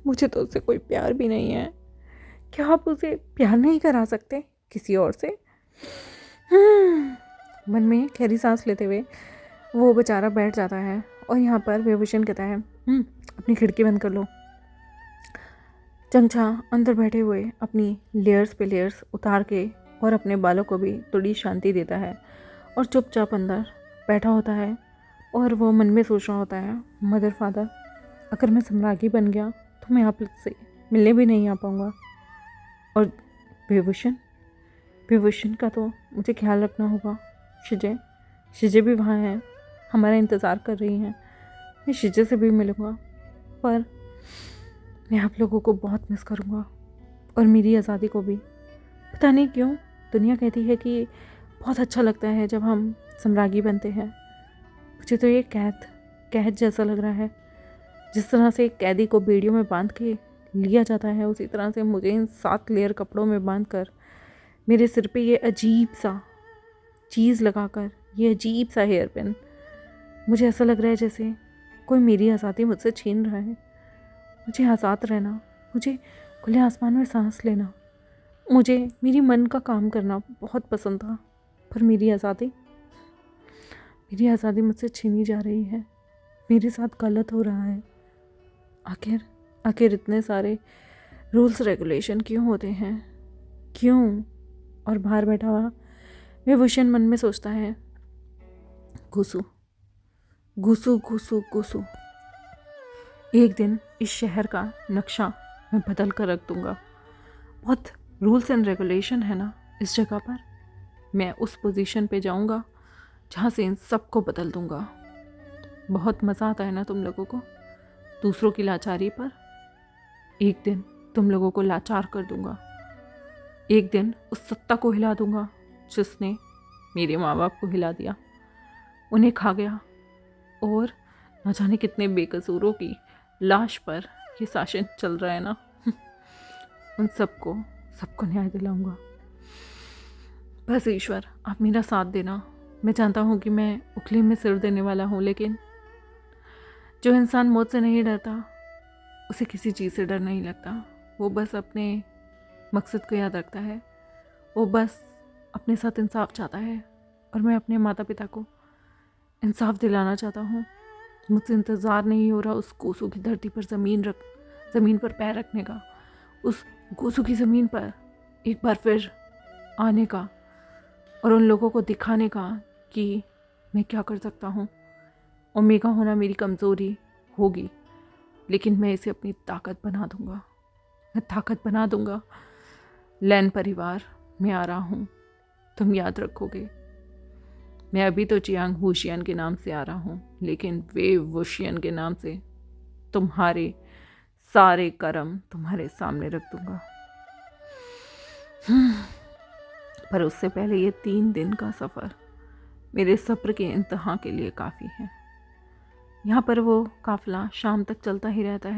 मुझे तो उससे कोई प्यार भी नहीं है। क्या आप उसे प्यार नहीं करा सकते किसी और से? मन में गहरी सांस लेते हुए वो बेचारा बैठ जाता है। और यहाँ पर विभूषण कहता है, अपनी खिड़की बंद कर लो। चंचा अंदर बैठे हुए अपनी लेयर्स पे लेयर्स उतार के और अपने बालों को भी थोड़ी शांति देता है और चुपचाप अंदर बैठा होता है। और वो मन में सोच रहा होता है, मदर फादर, अगर मैं सम्राज्ञी बन गया तो मैं आप से मिलने भी नहीं आ पाऊँगा। और विभूषण का तो मुझे ख्याल रखना होगा। शिजे भी वहाँ हैं, हमारा इंतज़ार कर रही हैं। मैं शिजे से भी मिलूँगा, पर मैं आप लोगों को बहुत मिस करूँगा और मेरी आज़ादी को भी। पता नहीं क्यों दुनिया कहती है कि बहुत अच्छा लगता है जब हम सम्राज्ञी बनते हैं। मुझे तो ये कैद जैसा लग रहा है। जिस तरह से एक कैदी को बेड़ियों में बांध के लिया जाता है, उसी तरह से मुझे इन 7 लेयर कपड़ों में बांध कर मेरे सिर पे ये अजीब सा चीज़ लगाकर, ये अजीब सा हेयर पिन, मुझे ऐसा लग रहा है जैसे कोई मेरी आज़ादी मुझसे छीन रहा है। मुझे आज़ाद रहना, मुझे खुले आसमान में सांस लेना, मुझे मेरी मन का काम करना बहुत पसंद था। पर मेरी आज़ादी मुझसे छीनी जा रही है। मेरे साथ गलत हो रहा है। आखिर इतने सारे रूल्स रेगुलेशन क्यों होते हैं? क्यों? और बाहर बैठा हुआ विभूषण मन में सोचता है, घुसू घुसू घुसू घुसू, एक दिन इस शहर का नक्शा मैं बदल कर रख दूंगा। बहुत रूल्स एंड रेगुलेशन है ना इस जगह पर। मैं उस पोजीशन पे जाऊंगा जहाँ से इन सबको बदल दूंगा। बहुत मज़ा आता है ना तुम लोगों को दूसरों की लाचारी पर। एक दिन तुम लोगों को लाचार कर दूंगा। एक दिन उस सत्ता को हिला दूंगा जिसने मेरे माँ बाप को हिला दिया, उन्हें खा गया और न जाने कितने बेकसूरों की लाश पर ये शासन चल रहा है ना। उन सबको न्याय दिलाऊंगा। बस ईश्वर, आप मेरा साथ देना। मैं जानता हूँ कि मैं उखली में सिर देने वाला हूँ, लेकिन जो इंसान मौत से नहीं डरता उसे किसी चीज़ से डर नहीं लगता। वो बस अपने मकसद को याद रखता है, वो बस अपने साथ इंसाफ चाहता है, और मैं अपने माता पिता को इंसाफ दिलाना चाहता हूँ। मुझसे इंतज़ार नहीं हो रहा उस कोसों की धरती पर ज़मीन पर पैर रखने का, उस कोसों की ज़मीन पर एक बार फिर आने का, और उन लोगों को दिखाने का कि मैं क्या कर सकता हूँ। ओमेगा होना मेरी कमज़ोरी होगी, लेकिन मैं इसे अपनी ताकत बना दूँगा। मैं ताकत बना दूँगा। लैन परिवार, मैं आ रहा हूँ, तुम याद रखोगे। मैं अभी तो चियांग वुशियन के नाम से आ रहा हूँ, लेकिन वे वुशियन के नाम से तुम्हारे सारे कर्म तुम्हारे सामने रख दूँगा। पर उससे पहले ये 3 दिन का सफ़र मेरे सब्र के इंतहा के लिए काफ़ी है। यहाँ पर वो काफ़िला शाम तक चलता ही रहता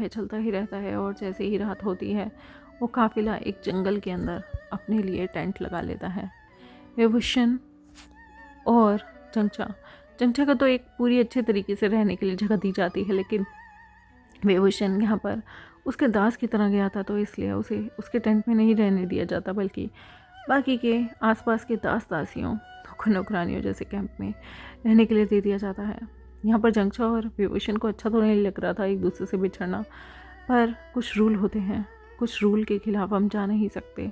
है, और जैसे ही रात होती है वो काफ़िला एक जंगल के अंदर अपने लिए टेंट लगा लेता है। वेवुशन और चंगचा का तो एक पूरी अच्छे तरीके से रहने के लिए जगह दी जाती है, लेकिन वेवुशन यहाँ पर उसके दास की तरह गया था, तो इसलिए उसे उसके टेंट में नहीं रहने दिया जाता, बल्कि बाकी के आसपास के दास दासियों नौकरानियों जैसे कैंप में रहने के लिए दे दिया जाता है। यहाँ पर जंगचा और विभूषण को अच्छा तो नहीं लग रहा था एक दूसरे से बिछड़ना, पर कुछ रूल होते हैं, कुछ रूल के खिलाफ हम जा नहीं सकते।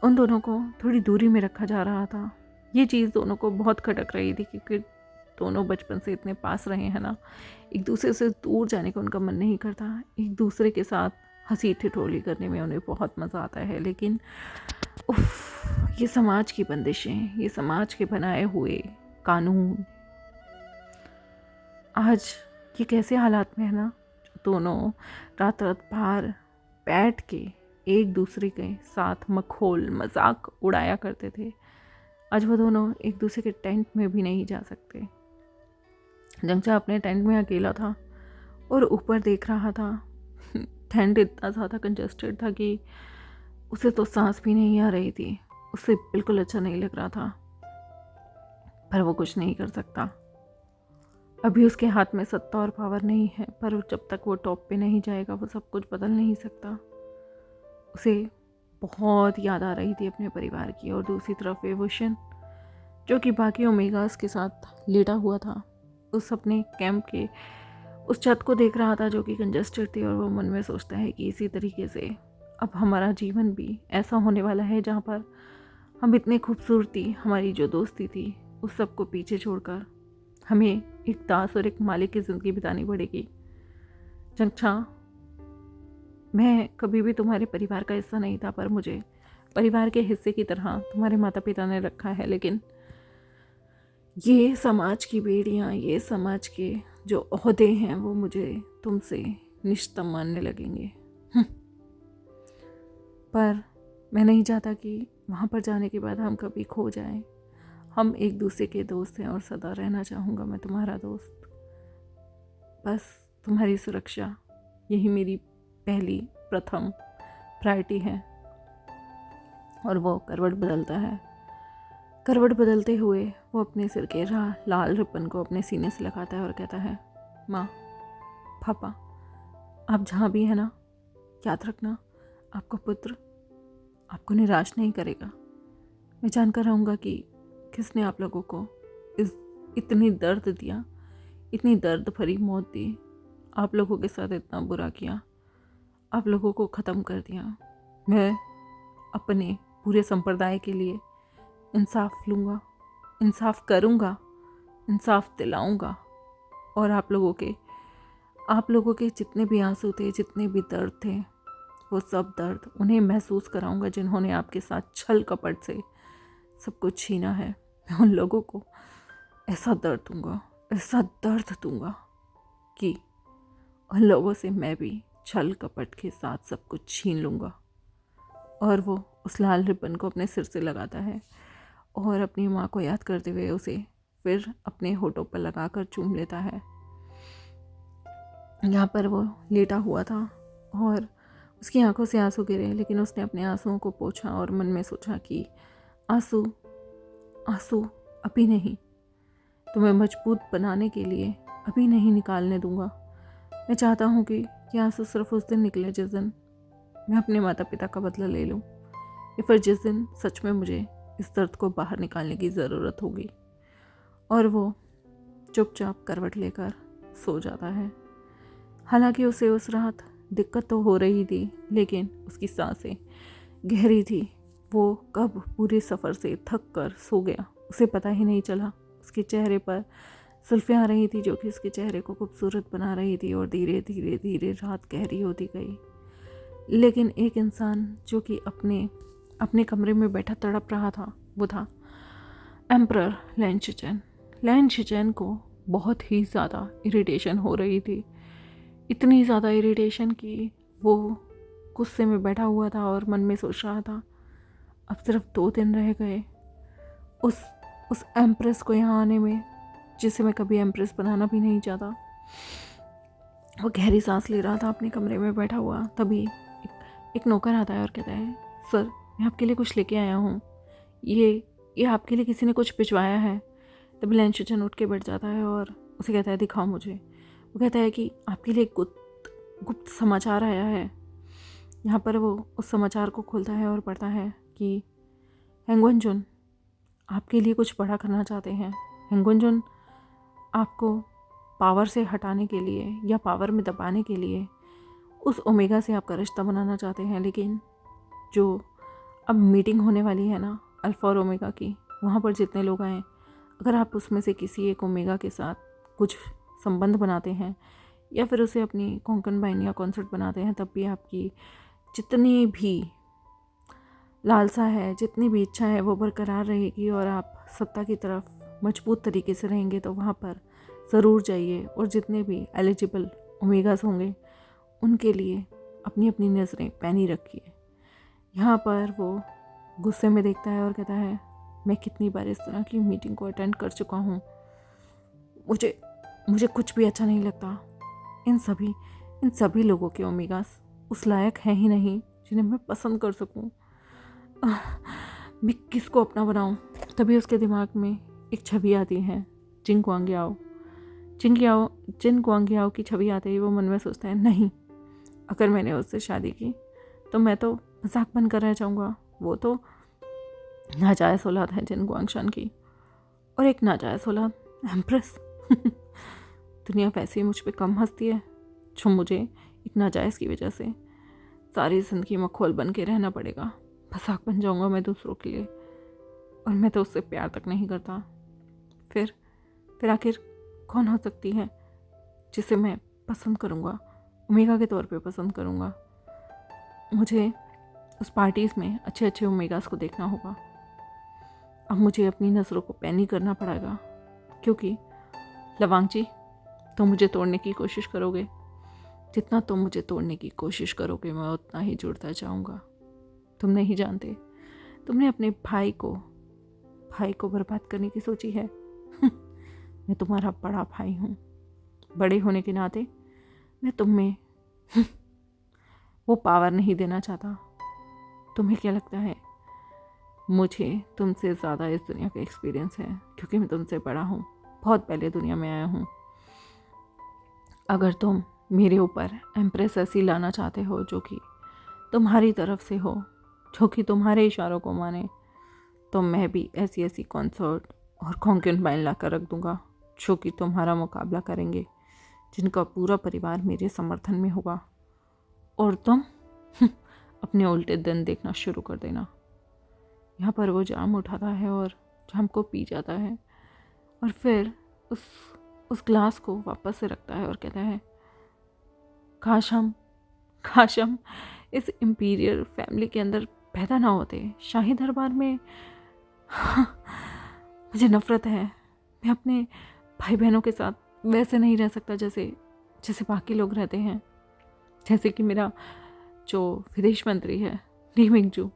उन दोनों को थोड़ी दूरी में रखा जा रहा था। ये चीज़ दोनों को बहुत खटक रही थी, क्योंकि दोनों बचपन से इतने पास रहे हैं ना, एक दूसरे से दूर जाने का उनका मन नहीं करता। एक दूसरे के साथ हंसी ठिठोली करने में उन्हें बहुत मज़ा आता है, लेकिन ये समाज की बंदिशें, ये समाज के बनाए हुए कानून आज ये कैसे हालात में है ना, दोनों रात रात बाहर बैठ के एक दूसरे के साथ मखौल मजाक उड़ाया करते थे। आज वो दोनों एक दूसरे के टेंट में भी नहीं जा सकते। जंगचा अपने टेंट में अकेला था और ऊपर देख रहा था। टेंट इतना ज़्यादा कंजस्टेड था कि उसे तो सांस भी नहीं आ रही थी। उसे बिल्कुल अच्छा नहीं लग रहा था, पर वो कुछ नहीं कर सकता। अभी उसके हाथ में सत्ता और पावर नहीं है, पर जब तक वो टॉप पे नहीं जाएगा वो सब कुछ बदल नहीं सकता। उसे बहुत याद आ रही थी अपने परिवार की, और दूसरी तरफ वेवुशन जो कि बाकी ओमेगास के साथ लेटा हुआ था, उस अपने कैंप के उस छत को देख रहा था जो कि कंजस्टेड थी, और वो मन में सोचता है कि इसी तरीके से अब हमारा जीवन भी ऐसा होने वाला है जहाँ पर हम इतनी खूबसूरती, हमारी जो दोस्ती थी, उस सब को पीछे छोड़कर हमें एक दास और एक मालिक की ज़िंदगी बितानी पड़ेगी। जंगचा, मैं कभी भी तुम्हारे परिवार का हिस्सा नहीं था, पर मुझे परिवार के हिस्से की तरह तुम्हारे माता पिता ने रखा है, लेकिन ये समाज की बेड़ियाँ, ये समाज के जो ओहदे हैं वो मुझे तुमसे निश्चित मानने लगेंगे। पर मैं नहीं चाहता कि वहाँ पर जाने के बाद हम कभी खो जाएं। हम एक दूसरे के दोस्त हैं और सदा रहना चाहूँगा मैं तुम्हारा दोस्त। बस तुम्हारी सुरक्षा, यही मेरी पहली प्रथम प्रायोरिटी है। और वो करवट बदलता है। करवट बदलते हुए वो अपने सिर के लाल रिबन को अपने सीने से लगाता है और कहता है, माँ, पापा, आप जहाँ भी हैं ना, याद रखना आपका पुत्र आपको निराश नहीं करेगा। मैं जानकर रहूँगा कि किसने आप लोगों को इतनी दर्द दिया, इतनी दर्द भरी मौत दी, आप लोगों के साथ इतना बुरा किया, आप लोगों को ख़त्म कर दिया। मैं अपने पूरे संप्रदाय के लिए इंसाफ लूँगा, इंसाफ करूँगा, इंसाफ दिलाऊँगा, और आप लोगों के जितने भी आंसू थे, जितने भी दर्द थे, वो सब दर्द उन्हें महसूस कराऊँगा जिन्होंने आपके साथ छल कपट से सब कुछ छीना है। मैं उन लोगों को ऐसा दर्द दूंगा कि उन लोगों से मैं भी छल कपट के साथ सब कुछ छीन लूँगा। और वो उस लाल रिबन को अपने सिर से लगाता है और अपनी माँ को याद करते हुए उसे फिर अपने होठों पर लगाकर चूम लेता है। यहाँ पर वो लेटा हुआ था और उसकी आंखों से आंसू गिरे, लेकिन उसने अपने आंसुओं को पोंछा और मन में सोचा कि आंसू आंसू अभी नहीं, तुम्हें मजबूत बनाने के लिए अभी नहीं निकालने दूंगा। मैं चाहता हूँ कि ये आंसू सिर्फ उस दिन निकले जिस दिन मैं अपने माता पिता का बदला ले लूँ, या फिर जिस दिन सच में मुझे इस दर्द को बाहर निकालने की ज़रूरत होगी। और वो चुपचाप करवट लेकर सो जाता है। हालांकि उसे उस रात दिक्कत तो हो रही थी, लेकिन उसकी सांसें गहरी थी। वो कब पूरे सफ़र से थक कर सो गया उसे पता ही नहीं चला। उसके चेहरे पर जुल्फ़ें आ रही थी जो कि उसके चेहरे को खूबसूरत बना रही थी, और धीरे धीरे धीरे रात गहरी होती गई। लेकिन एक इंसान जो कि अपने अपने कमरे में बैठा तड़प रहा था, वो था एम्परर लैन शिचेन। लैन शिचेन को बहुत ही ज़्यादा इरिटेशन हो रही थी, इतनी ज़्यादा इरिटेशन कि वो गुस्से में बैठा हुआ था और मन में सोच रहा था अब सिर्फ 2 दिन रह गए उस एम्प्रेस को यहाँ आने में, जिसे मैं कभी एम्प्रेस बनाना भी नहीं चाहता। वो गहरी सांस ले रहा था अपने कमरे में बैठा हुआ। तभी एक नौकर आता है और कहता है, सर मैं आपके लिए कुछ लेके आया हूँ, ये आपके लिए किसी ने कुछ भिजवाया है। तभी लैन शिचेन उठ के बैठ जाता है और उसे कहता है, दिखाओ मुझे। वो कहता है कि आपके लिए गुप्त समाचार आया है। यहाँ पर वो उस समाचार को खोलता है और पढ़ता है कि हेंगवन जुन आपके लिए कुछ बड़ा करना चाहते हैं। हेंगवन जुन आपको पावर से हटाने के लिए या पावर में दबाने के लिए उस ओमेगा से आपका रिश्ता बनाना चाहते हैं। लेकिन जो अब मीटिंग होने वाली है ना अल्फ़ा और ओमेगा की, वहाँ पर जितने लोग आए, अगर आप उसमें से किसी एक ओमेगा के साथ कुछ संबंध बनाते हैं या फिर उसे अपनी कॉन्कनबाइन या कॉन्सर्ट बनाते हैं, तब भी आपकी जितनी भी लालसा है, जितनी भी इच्छा है, वो बरकरार रहेगी और आप सत्ता की तरफ मजबूत तरीके से रहेंगे। तो वहाँ पर ज़रूर जाइए और जितने भी एलिजिबल ओमेगास होंगे उनके लिए अपनी अपनी नज़रें पैनी रखिए। यहाँ पर वो गुस्से में देखता है और कहता है, मैं कितनी बार इस तरह की मीटिंग को अटेंड कर चुका हूँ, मुझे कुछ भी अच्छा नहीं लगता। इन सभी लोगों के ओमेगास उस लायक हैं ही नहीं जिन्हें मैं पसंद कर सकूं। मैं किसको अपना बनाऊं? तभी उसके दिमाग में एक छवि आती है, जिन गुआंगियाओ की छवि आते ही वो मन में सोचता है, नहीं, अगर मैंने उससे शादी की तो मैं तो मजाक बनकर रह जाऊंगा। वो तो नाजायज़ औलाद है जिन गुआंगशान की, और एक नाजायज़ औलाद एम्प्रेस। दुनिया वैसे ही मुझ पे कम हंसती है जो मुझे एक नाजायज़ की वजह से सारी ज़िंदगी मखौल बन के रहना पड़ेगा। मजाक बन जाऊंगा मैं दूसरों के लिए, और मैं तो उससे प्यार तक नहीं करता। फिर आखिर कौन हो सकती है जिसे मैं पसंद करूंगा, ओमेगा के तौर पे पसंद करूंगा? मुझे उस पार्टीज़ में अच्छे अच्छे ओमेगास को देखना होगा। अब मुझे अपनी नज़रों को पैनी करना पड़ेगा, क्योंकि लवांगची तुम मुझे तोड़ने की कोशिश करोगे, जितना तुम मुझे तोड़ने की कोशिश करोगे मैं उतना ही जुड़ता जाऊंगा। तुम नहीं जानते, तुमने अपने भाई को बर्बाद करने की सोची है। मैं तुम्हारा बड़ा भाई हूँ, बड़े होने के नाते मैं तुम में वो पावर नहीं देना चाहता। तुम्हें क्या लगता है मुझे तुमसे ज़्यादा इस दुनिया का एक्सपीरियंस है, क्योंकि मैं तुमसे बड़ा हूँ, बहुत पहले दुनिया में आया हूँ। अगर तुम मेरे ऊपर एम्प्रेस ऐसी लाना चाहते हो जो कि तुम्हारी तरफ से हो, जो कि तुम्हारे इशारों को माने, तो मैं भी ऐसी ऐसी कॉन्सर्ट और कॉन्क्यूबाइन ला कर रख दूँगा जो कि तुम्हारा मुकाबला करेंगे, जिनका पूरा परिवार मेरे समर्थन में होगा, और तुम अपने उल्टे दिन देखना शुरू कर देना। यहाँ पर वो जाम उठाता है और जाम को पी जाता है, और फिर उस ग्लास को वापस से रखता है और कहता है, काश हम इस इम्पीरियल फैमिली के अंदर पैदा ना होते। शाही दरबार में मुझे नफ़रत है। मैं अपने भाई बहनों के साथ वैसे नहीं रह सकता जैसे बाकी लोग रहते हैं। जैसे कि मेरा जो विदेश मंत्री है ली मिंगजू,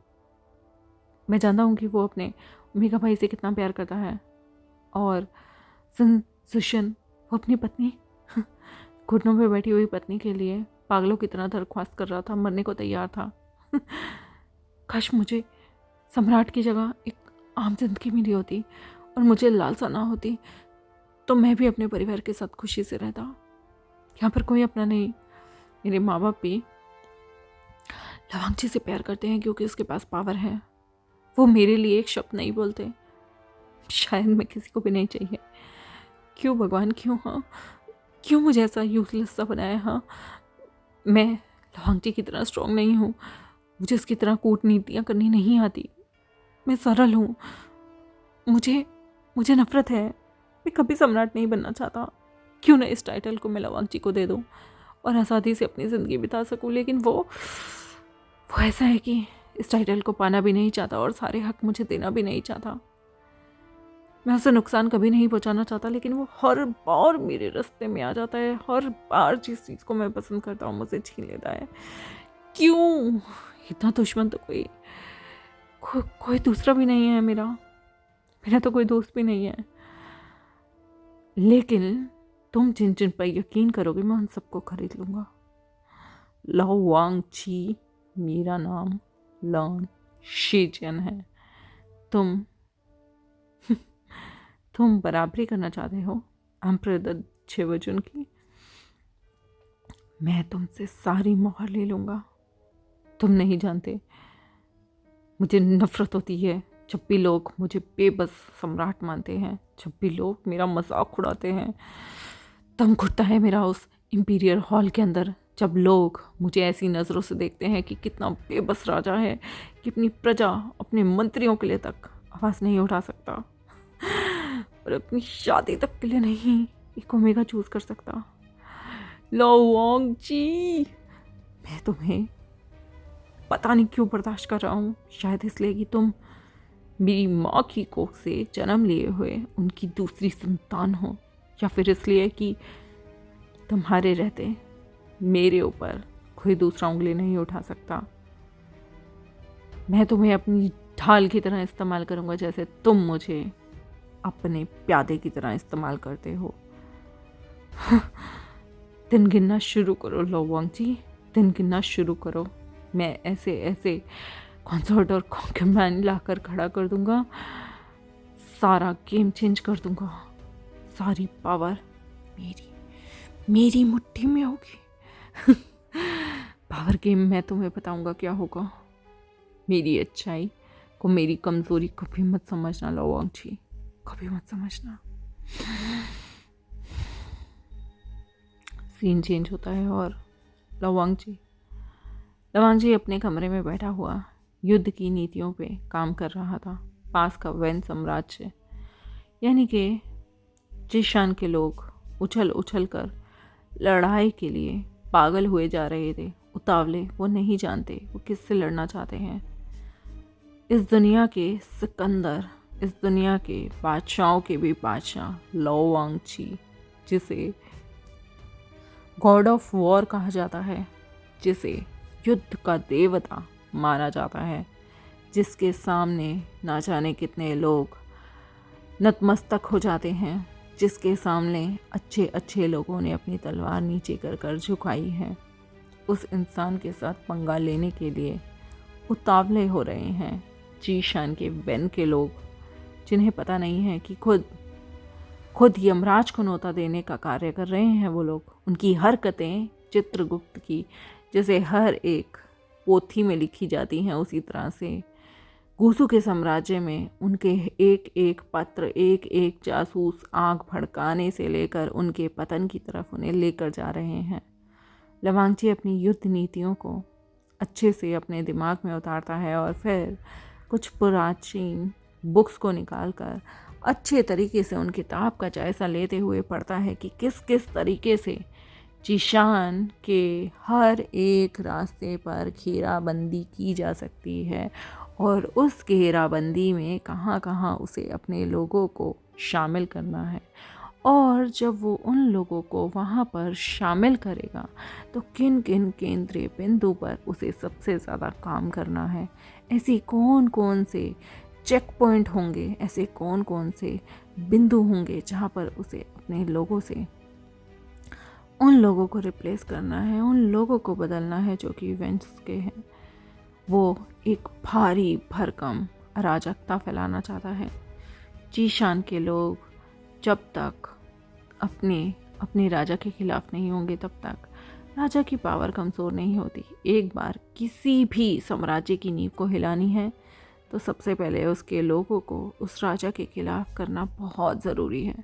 मैं जानता हूँ कि वो अपने ओमेगा भाई से कितना प्यार करता है, और सिन सुशन वो अपनी पत्नी घुटनों पे बैठी हुई पत्नी के लिए पागलों की तरह दरख्वास्त कर रहा था, मरने को तैयार था। काश मुझे सम्राट की जगह एक आम जिंदगी मिली होती और मुझे लालसा ना होती, तो मैं भी अपने परिवार के साथ खुशी से रहता। यहाँ पर कोई अपना नहीं। मेरे माँ बाप भी लवांगची से प्यार करते हैं क्योंकि उसके पास पावर है। वो मेरे लिए एक शब्द नहीं बोलते। शायद मैं किसी को भी नहीं चाहिए। क्यों भगवान, क्यों? हाँ, क्यों मुझे ऐसा यूजलेस सा बनाया? हाँ, मैं लवांगची की तरह स्ट्रांग नहीं हूँ। मुझे उसकी तरह कूटनीतियाँ करनी नहीं आती। मैं सरल हूँ। मुझे नफरत है। मैं कभी सम्राट नहीं बनना चाहता। क्यों ना इस टाइटल को मैं लवांगची को दे दूँ और आज़ादी से अपनी ज़िंदगी बिता सकूँ। लेकिन वो ऐसा है कि इस टाइटल को पाना भी नहीं चाहता और सारे हक मुझे देना भी नहीं चाहता। मैं उसे नुकसान कभी नहीं पहुंचाना चाहता, लेकिन वो हर बार मेरे रास्ते में आ जाता है। हर बार जिस चीज़ को मैं पसंद करता हूँ मुझे छीन लेता है। क्यों? इतना दुश्मन तो कोई दूसरा भी नहीं है। मेरा तो कोई दोस्त भी नहीं है। लेकिन तुम जिन जिन पर यकीन करोगे मैं उन सबको खरीद लूँगा। लवांगची मेरा नाम लन शीजियन है। तुम बराबरी करना चाहते हो एम्परर छेवजुन की? मैं तुमसे सारी मोहर ले लूँगा। तुम नहीं जानते मुझे नफरत होती है जब भी लोग मुझे बेबस सम्राट मानते हैं, जब भी लोग मेरा मजाक उड़ाते हैं। दम घुटता है मेरा उस इंपीरियल हॉल के अंदर जब लोग मुझे ऐसी नज़रों से देखते हैं कि कितना बेबस राजा है कि अपनी प्रजा, अपने मंत्रियों के लिए तक आवाज़ नहीं उठा सकता और अपनी शादी तक के लिए नहीं एक ओमेगा चूज कर सकता। लवांगची, मैं तुम्हें पता नहीं क्यों बर्दाश्त कर रहा हूँ। शायद इसलिए कि तुम मेरी माँ की कोख से जन्म लिए हुए उनकी दूसरी संतान हो, या फिर इसलिए कि तुम्हारे रहते मेरे ऊपर कोई दूसरा उंगली नहीं उठा सकता। मैं तुम्हें अपनी ढाल की तरह इस्तेमाल करूँगा जैसे तुम मुझे अपने प्यादे की तरह इस्तेमाल करते हो। दिन गिनना शुरू करो लवांगची, दिन गिनना शुरू करो। मैं ऐसे कॉन्सर्ट और कॉन्कैम्बैन लाकर खड़ा कर दूंगा। सारा गेम चेंज कर दूंगा। सारी पावर मेरी मुट्ठी में होगी। पावर गेम मैं तुम्हें बताऊंगा क्या होगा। मेरी अच्छाई को मेरी कमजोरी कभी मत समझना लवांगची, कभी मत समझना। सीन चेंज होता है और लवांगची अपने कमरे में बैठा हुआ युद्ध की नीतियों पे काम कर रहा था। पास का वैन साम्राज्य यानी कि जिशान के लोग उछल उछल कर लड़ाई के लिए पागल हुए जा रहे थे। उतावले, वो नहीं जानते वो किससे लड़ना चाहते हैं। इस दुनिया के सिकंदर, इस दुनिया के बादशाहों के भी बादशाह लवांगची, जिसे गॉड ऑफ वॉर कहा जाता है, जिसे युद्ध का देवता माना जाता है, जिसके सामने ना जाने कितने लोग नतमस्तक हो जाते हैं, जिसके सामने अच्छे अच्छे लोगों ने अपनी तलवार नीचे कर कर झुकाई है, उस इंसान के साथ पंगा लेने के लिए उतावले हो रहे हैं जीशान के वैन के लोग, जिन्हें पता नहीं है कि खुद यमराज को न्योता देने का कार्य कर रहे हैं वो लोग। उनकी हरकतें चित्रगुप्त की जैसे हर एक पोथी में लिखी जाती हैं, उसी तरह से गूसू के साम्राज्य में उनके एक एक पत्र, एक एक जासूस आग भड़काने से लेकर उनके पतन की तरफ उन्हें लेकर जा रहे हैं। लवांगची अपनी युद्ध नीतियों को अच्छे से अपने दिमाग में उतारता है और फिर कुछ प्राचीन बुक्स को निकालकर अच्छे तरीके से उन किताब का जायज़ा लेते हुए पढ़ता है कि किस किस तरीके से जीशान के हर एक रास्ते पर घेराबंदी की जा सकती है और उस घेराबंदी में कहाँ कहाँ उसे अपने लोगों को शामिल करना है। और जब वो उन लोगों को वहाँ पर शामिल करेगा तो किन किन केंद्रीय बिंदु पर उसे सबसे ज़्यादा काम करना है। ऐसी कौन कौन से चेक पॉइंट होंगे, ऐसे कौन कौन से बिंदु होंगे जहाँ पर उसे अपने लोगों से उन लोगों को रिप्लेस करना है, उन लोगों को बदलना है जो कि वेंस के हैं। वो एक भारी भरकम अराजकता फैलाना चाहता है। जीशान के लोग जब तक अपने अपने राजा के खिलाफ नहीं होंगे तब तक राजा की पावर कमज़ोर नहीं होती। एक बार किसी भी साम्राज्य की नींव को हिलानी है तो सबसे पहले उसके लोगों को उस राजा के खिलाफ करना बहुत ज़रूरी है।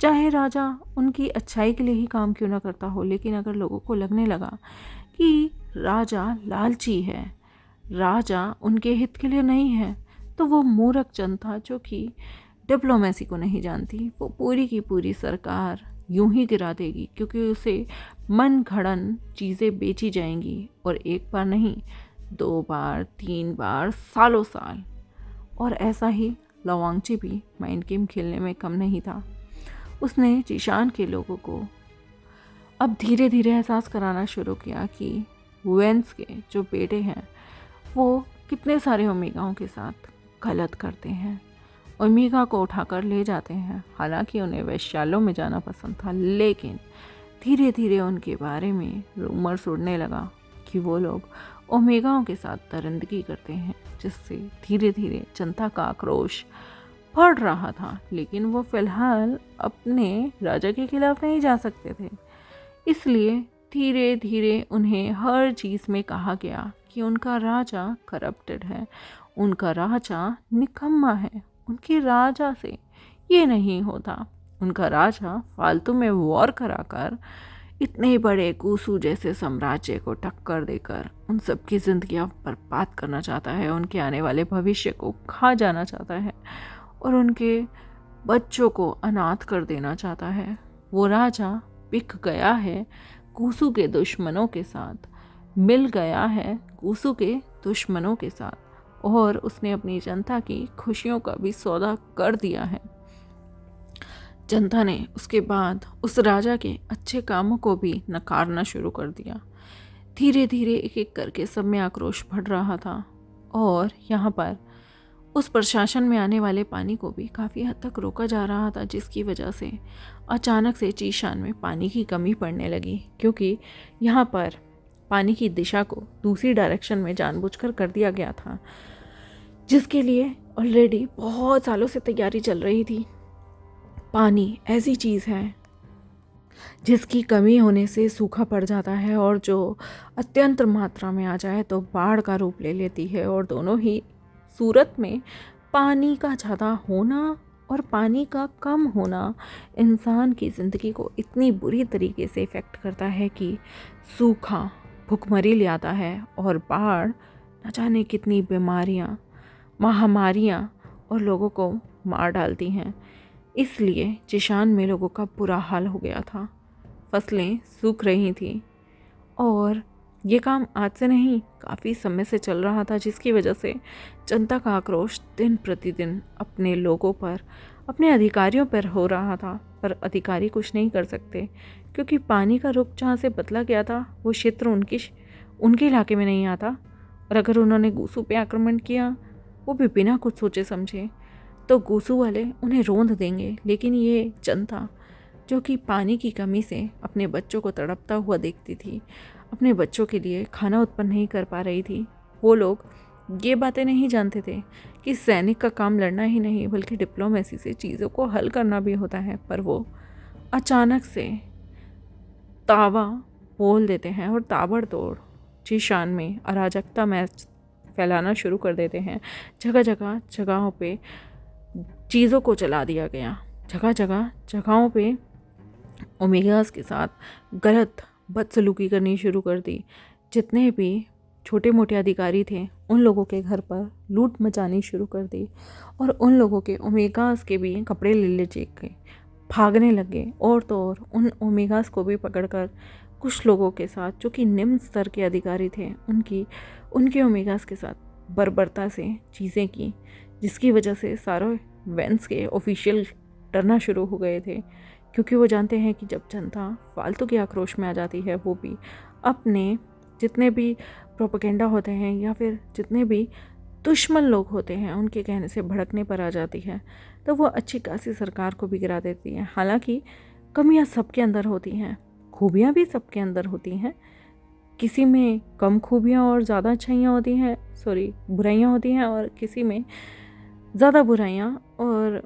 चाहे राजा उनकी अच्छाई के लिए ही काम क्यों ना करता हो, लेकिन अगर लोगों को लगने लगा कि राजा लालची है, राजा उनके हित के लिए नहीं है, तो वो मूर्ख जनता जो कि डिप्लोमेसी को नहीं जानती, वो पूरी की पूरी सरकार यूं ही गिरा देगी, क्योंकि उसे मन घड़न चीज़ें बेची जाएंगी, और एक बार नहीं, 2 बार 3 बार, सालों साल। और ऐसा ही लवांगची भी माइंड गेम खेलने में कम नहीं था। उसने जीशान के लोगों को अब धीरे धीरे एहसास कराना शुरू किया कि वेंस के जो बेटे हैं वो कितने सारे ओमेगाओं के साथ गलत करते हैं, ओमेगा को उठाकर ले जाते हैं। हालांकि उन्हें वैश्यालों में जाना पसंद था, लेकिन धीरे धीरे उनके बारे में रूमर्स उड़ने लगा कि वो लोग ओमेगाओं के साथ दरिंदगी करते हैं, जिससे धीरे धीरे जनता का आक्रोश बढ़ रहा था। लेकिन वो फिलहाल अपने राजा के खिलाफ नहीं जा सकते थे, इसलिए धीरे धीरे उन्हें हर चीज़ में कहा गया कि उनका राजा करप्टेड है, उनका राजा निकम्मा है, उनके राजा से ये नहीं होता। उनका राजा फालतू में वॉर कराकर इतने बड़े कूसू जैसे साम्राज्य को टक्कर देकर उन सबकी ज़िंदगियां बर्बाद करना चाहता है, उनके आने वाले भविष्य को खा जाना चाहता है और उनके बच्चों को अनाथ कर देना चाहता है। वो राजा बिक गया है कूसू के दुश्मनों के साथ, मिल गया है कूसू के दुश्मनों के साथ, और उसने अपनी जनता की खुशियों का भी सौदा कर दिया है। जनता ने उसके बाद उस राजा के अच्छे कामों को भी नकारना शुरू कर दिया। धीरे धीरे एक एक करके सब में आक्रोश बढ़ रहा था, और यहाँ पर उस प्रशासन में आने वाले पानी को भी काफ़ी हद तक रोका जा रहा था, जिसकी वजह से अचानक से जीशान में पानी की कमी पड़ने लगी, क्योंकि यहाँ पर पानी की दिशा को दूसरी डायरेक्शन में जानबूझकर कर दिया गया था, जिसके लिए ऑलरेडी बहुत सालों से तैयारी चल रही थी। पानी ऐसी चीज़ है जिसकी कमी होने से सूखा पड़ जाता है, और जो अत्यंत मात्रा में आ जाए तो बाढ़ का रूप ले लेती है। और दोनों ही सूरत में पानी का ज़्यादा होना और पानी का कम होना इंसान की ज़िंदगी को इतनी बुरी तरीके से इफ़ेक्ट करता है कि सूखा भुखमरी ले आता है, और बाढ़ न जाने कितनी बीमारियाँ, महामारियाँ और लोगों को मार डालती हैं। इसलिए जीशान में लोगों का बुरा हाल हो गया था, फसलें सूख रही थी, और ये काम आज से नहीं काफ़ी समय से चल रहा था, जिसकी वजह से जनता का आक्रोश दिन प्रतिदिन अपने लोगों पर, अपने अधिकारियों पर हो रहा था। पर अधिकारी कुछ नहीं कर सकते, क्योंकि पानी का रुख जहाँ से बदला गया था वो क्षेत्र उनके इलाके में नहीं आता, और अगर उन्होंने गूसू पे आक्रमण किया वो भी बिना कुछ सोचे समझे तो गूसू वाले उन्हें रोंद देंगे। लेकिन ये जनता जो कि पानी की कमी से अपने बच्चों को तड़पता हुआ देखती थी, अपने बच्चों के लिए खाना उत्पन्न नहीं कर पा रही थी, वो लोग ये बातें नहीं जानते थे कि सैनिक का काम लड़ना ही नहीं बल्कि डिप्लोमेसी से चीज़ों को हल करना भी होता है। पर वो अचानक से तावा बोल देते हैं और ताबड़तोड़ जीशान में अराजकता मैच फैलाना शुरू कर देते हैं। जगहों पे चीज़ों को चला दिया गया, जगहों पे ओमेगास के साथ गलत बदसलूकी करनी शुरू कर दी। जितने भी छोटे मोटे अधिकारी थे उन लोगों के घर पर लूट मचानी शुरू कर दी, और उन लोगों के ओमेगास के भी कपड़े ले के भागने लगे। और तो और उन ओमेगास को भी पकड़कर कुछ लोगों के साथ जो कि निम्न स्तर के अधिकारी थे उनके ओमेगास के साथ बर्बरता से चीज़ें की, जिसकी वजह से सारे वेंस के ऑफिशियल डरना शुरू हो गए थे, क्योंकि वो जानते हैं कि जब जनता फालतू के आक्रोश में आ जाती है, वो भी अपने जितने भी प्रोपेगेंडा होते हैं या फिर जितने भी दुश्मन लोग होते हैं उनके कहने से भड़कने पर आ जाती है, तो वो अच्छी खासी सरकार को भी गिरा देती है। हालांकि कमियां सबके अंदर होती हैं, खूबियाँ भी सबके अंदर होती हैं, किसी में कम खूबियाँ और ज़्यादा अच्छाइयाँ होती हैं, बुराइयाँ होती हैं, और किसी में ज़्यादा बुराइयाँ और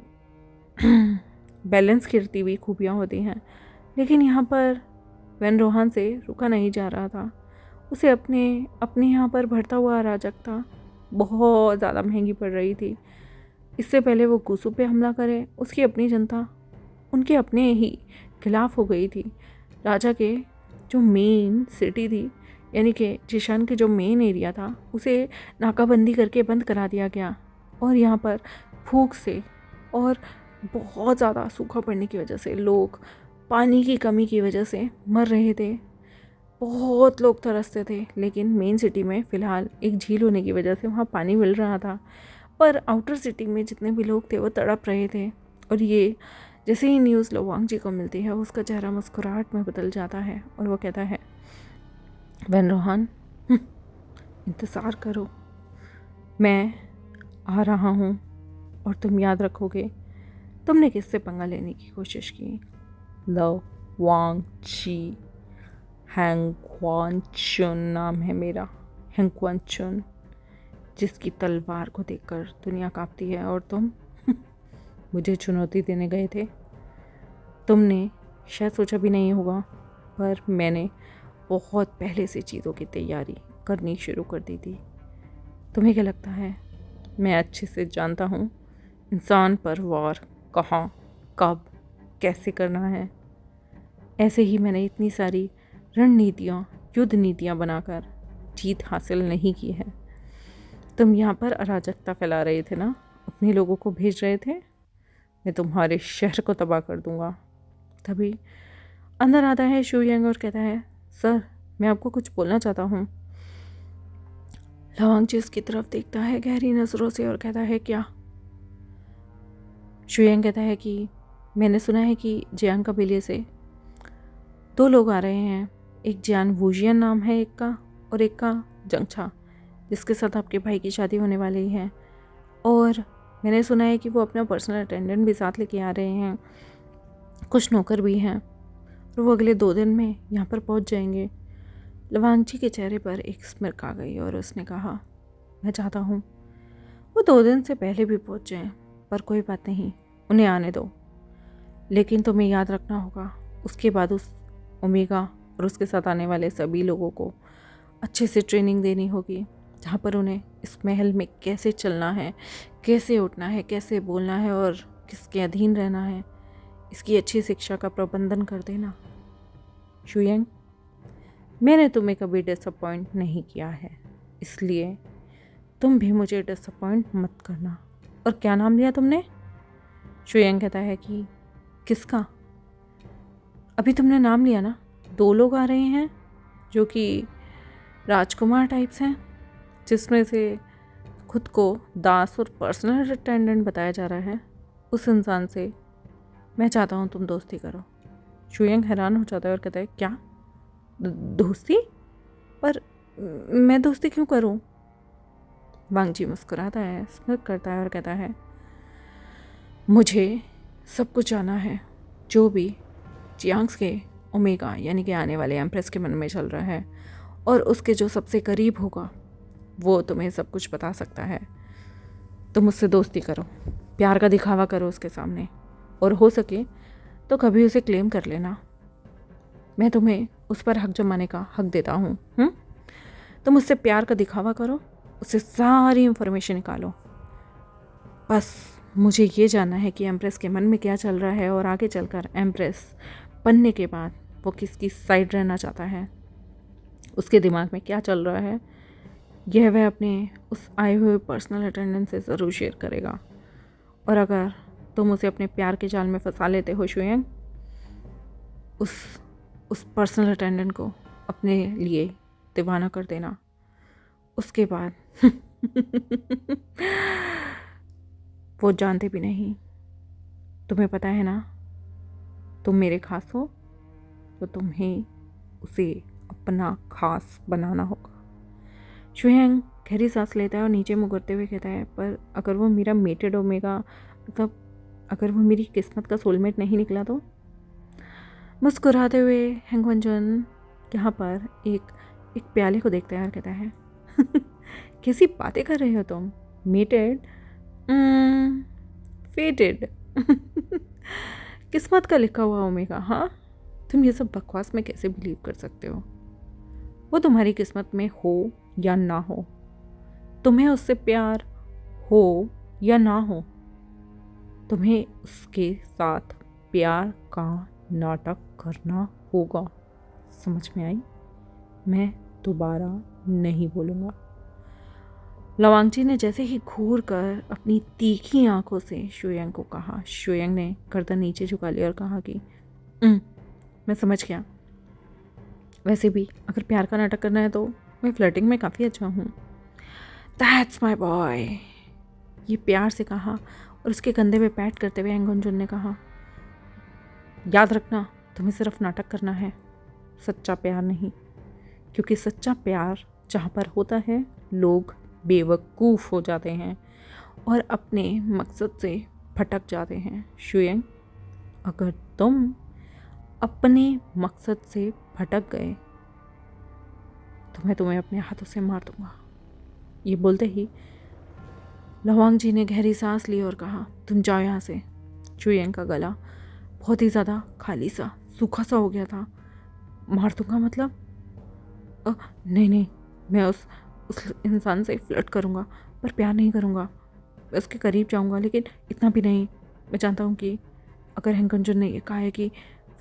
बैलेंस करती हुई खूबियाँ होती हैं। लेकिन यहाँ पर वैन रोहान से रुका नहीं जा रहा था। उसे अपने यहाँ पर बढ़ता हुआ अराजकता बहुत ज़्यादा महंगी पड़ रही थी। इससे पहले वो गुसु पे हमला करे, उसकी अपनी जनता उनके अपने ही खिलाफ हो गई थी। राजा के जो मेन सिटी थी, यानी कि जिशान के जो मेन एरिया था, उसे नाकाबंदी करके बंद करा दिया गया। और यहाँ पर भूख से और बहुत ज़्यादा सूखा पड़ने की वजह से, लोग पानी की कमी की वजह से मर रहे थे। बहुत लोग तरसते थे, लेकिन मेन सिटी में फ़िलहाल एक झील होने की वजह से वहाँ पानी मिल रहा था। पर आउटर सिटी में जितने भी लोग थे वो तड़प रहे थे। और ये जैसे ही न्यूज़ लोवांग जी को मिलती है, उसका चेहरा मुस्कुराहट में बदल जाता है और वो कहता है, वैन रोहान, इंतज़ार करो, मैं आ रहा हूँ और तुम याद रखोगे तुमने किससे पंगा लेने की कोशिश की। लोवांग जी, हैंग-क्वान-चुन नाम है मेरा, हैंग-क्वान-चुन, जिसकी तलवार को देखकर दुनिया कांपती है। और तुम मुझे चुनौती देने गए थे। तुमने शायद सोचा भी नहीं होगा, पर मैंने बहुत पहले से चीज़ों की तैयारी करनी शुरू कर दी थी। तुम्हें क्या लगता है मैं अच्छे से जानता हूँ इंसान पर वार कहाँ, कब, कैसे करना है। ऐसे ही मैंने इतनी सारी रणनीतियाँ, युद्ध नीतियाँ बनाकर जीत हासिल नहीं की है। तुम यहाँ पर अराजकता फैला रहे थे ना, अपने लोगों को भेज रहे थे, मैं तुम्हारे शहर को तबाह कर दूँगा। तभी अंदर आता है शुयांग और कहता है, सर मैं आपको कुछ बोलना चाहता हूँ। लवांग जी उसकी तरफ देखता है गहरी नज़रों से और कहता है, क्या? शुयांग कहता है कि मैंने सुना है कि जियांग कबीले से 2 लोग आ रहे हैं। एक जियान वूजियन नाम है एक का, और एक का जंगछा, जिसके साथ आपके भाई की शादी होने वाली है। और मैंने सुना है कि वो अपना पर्सनल अटेंडेंट भी साथ लेके आ रहे हैं, कुछ नौकर भी हैं, और वो अगले 2 दिन में यहाँ पर पहुँच जाएंगे। लवांग जी के चेहरे पर एक स्मिर्क आ गई और उसने कहा, मैं चाहता हूँ वो 2 दिन से पहले भी पहुँच जाएं, पर कोई बात नहीं, उन्हें आने दो। लेकिन तुम्हें याद रखना होगा, उसके बाद उस ओमेगा और उसके साथ आने वाले सभी लोगों को अच्छे से ट्रेनिंग देनी होगी, जहाँ पर उन्हें इस महल में कैसे चलना है, कैसे उठना है, कैसे बोलना है और किसके अधीन रहना है। इसकी अच्छी शिक्षा का प्रबंधन कर देना। शुयांग, मैंने तुम्हें कभी डिसअपॉइंट नहीं किया है, इसलिए तुम भी मुझे डिसअपॉइंट मत करना। और क्या नाम लिया तुमने? शुयांग कहता है कि किसका? अभी तुमने नाम लिया ना, 2 लोग आ रहे हैं जो कि राजकुमार टाइप्स हैं, जिसमें से खुद को दास और पर्सनल अटेंडेंट बताया जा रहा है। उस इंसान से मैं चाहता हूँ तुम दोस्ती करो। शुयांग हैरान हो जाता है और कहता है, क्या दोस्ती? पर मैं दोस्ती क्यों करूँ? वांग जी मुस्कुराता है, स्मित करता है और कहता है, मुझे सब कुछ जाना है, जो भी जियांग्स के ओमेगा यानी कि आने वाले एम्प्रेस के मन में चल रहा है, और उसके जो सबसे करीब होगा वो तुम्हें सब कुछ बता सकता है। तुम उससे दोस्ती करो, प्यार का दिखावा करो उसके सामने, और हो सके तो कभी उसे क्लेम कर लेना। मैं तुम्हें उस पर हक जमाने का हक देता हूँ। तुम उससे प्यार का दिखावा करो, उससे सारी इंफॉर्मेशन निकालो। बस मुझे ये जानना है कि एम्प्रेस के मन में क्या चल रहा है, और आगे चलकर एम्प्रेस बनने के बाद वो किसकी साइड रहना चाहता है, उसके दिमाग में क्या चल रहा है, यह वह अपने उस आए हुए पर्सनल अटेंडेंट से ज़रूर शेयर करेगा। और अगर तुम उसे अपने प्यार के जाल में फंसा लेते हो शुयांग, उस पर्सनल अटेंडेंट को अपने लिए दीवाना कर देना। उसके बाद वो जानते भी नहीं। तुम्हें पता है ना, तुम मेरे खास हो, तो तुम्हें उसे अपना खास बनाना होगा। शुयांग गहरी सांस लेता है और नीचे मुकरते हुए कहता है, पर अगर वो मेरा मेटेड ओमेगा, मतलब अगर वो मेरी किस्मत का सोलमेट नहीं निकला तो? मुस्कुराते हुए हैंगवनजुन यहाँ पर एक प्याले को देखता है और कहता है कैसी बातें कर रहे हो तुम? मेटेड? फेटेड। किस्मत का लिखा हुआ ओमेगा। हाँ, तुम ये सब बकवास में कैसे बिलीव कर सकते हो? वो तुम्हारी किस्मत में हो या ना हो, तुम्हें उससे प्यार हो या ना हो, तुम्हें उसके साथ प्यार का नाटक करना होगा। समझ में आई? मैं दोबारा नहीं बोलूँगा। लवांगजी ने जैसे ही घूर कर अपनी तीखी आंखों से शुयंग को कहा। शुयंग ने गर्दन नीचे झुका लिया और कहा कि मैं समझ गया। वैसे भी अगर प्यार का नाटक करना है तो मैं फ्लर्टिंग में काफ़ी अच्छा हूँ। दैट्स माय बॉय, ये प्यार से कहा और उसके कंधे पे पैट करते हुए हैंगवनजुन ने कहा, याद रखना तुम्हें सिर्फ नाटक करना है, सच्चा प्यार नहीं। क्योंकि सच्चा प्यार जहाँ पर होता है लोग बेवकूफ़ हो जाते हैं और अपने मकसद से भटक जाते हैं। शुयंग, अगर तुम अपने मकसद से भटक गए तो मैं तुम्हें अपने हाथों से मार दूंगा। ये बोलते ही लवांगजी ने गहरी सांस ली और कहा, तुम जाओ यहाँ से। शुयंग का गला बहुत ही ज़्यादा खाली सा सूखा सा हो गया था। मार दूंगा मतलब? नहीं, मैं उस इंसान से फ्लर्ट करूँगा पर प्यार नहीं करूँगा। मैं उसके करीब जाऊँगा, लेकिन इतना भी नहीं। मैं जानता हूँ कि अगर हैंगवनजुन ने ये कहा है कि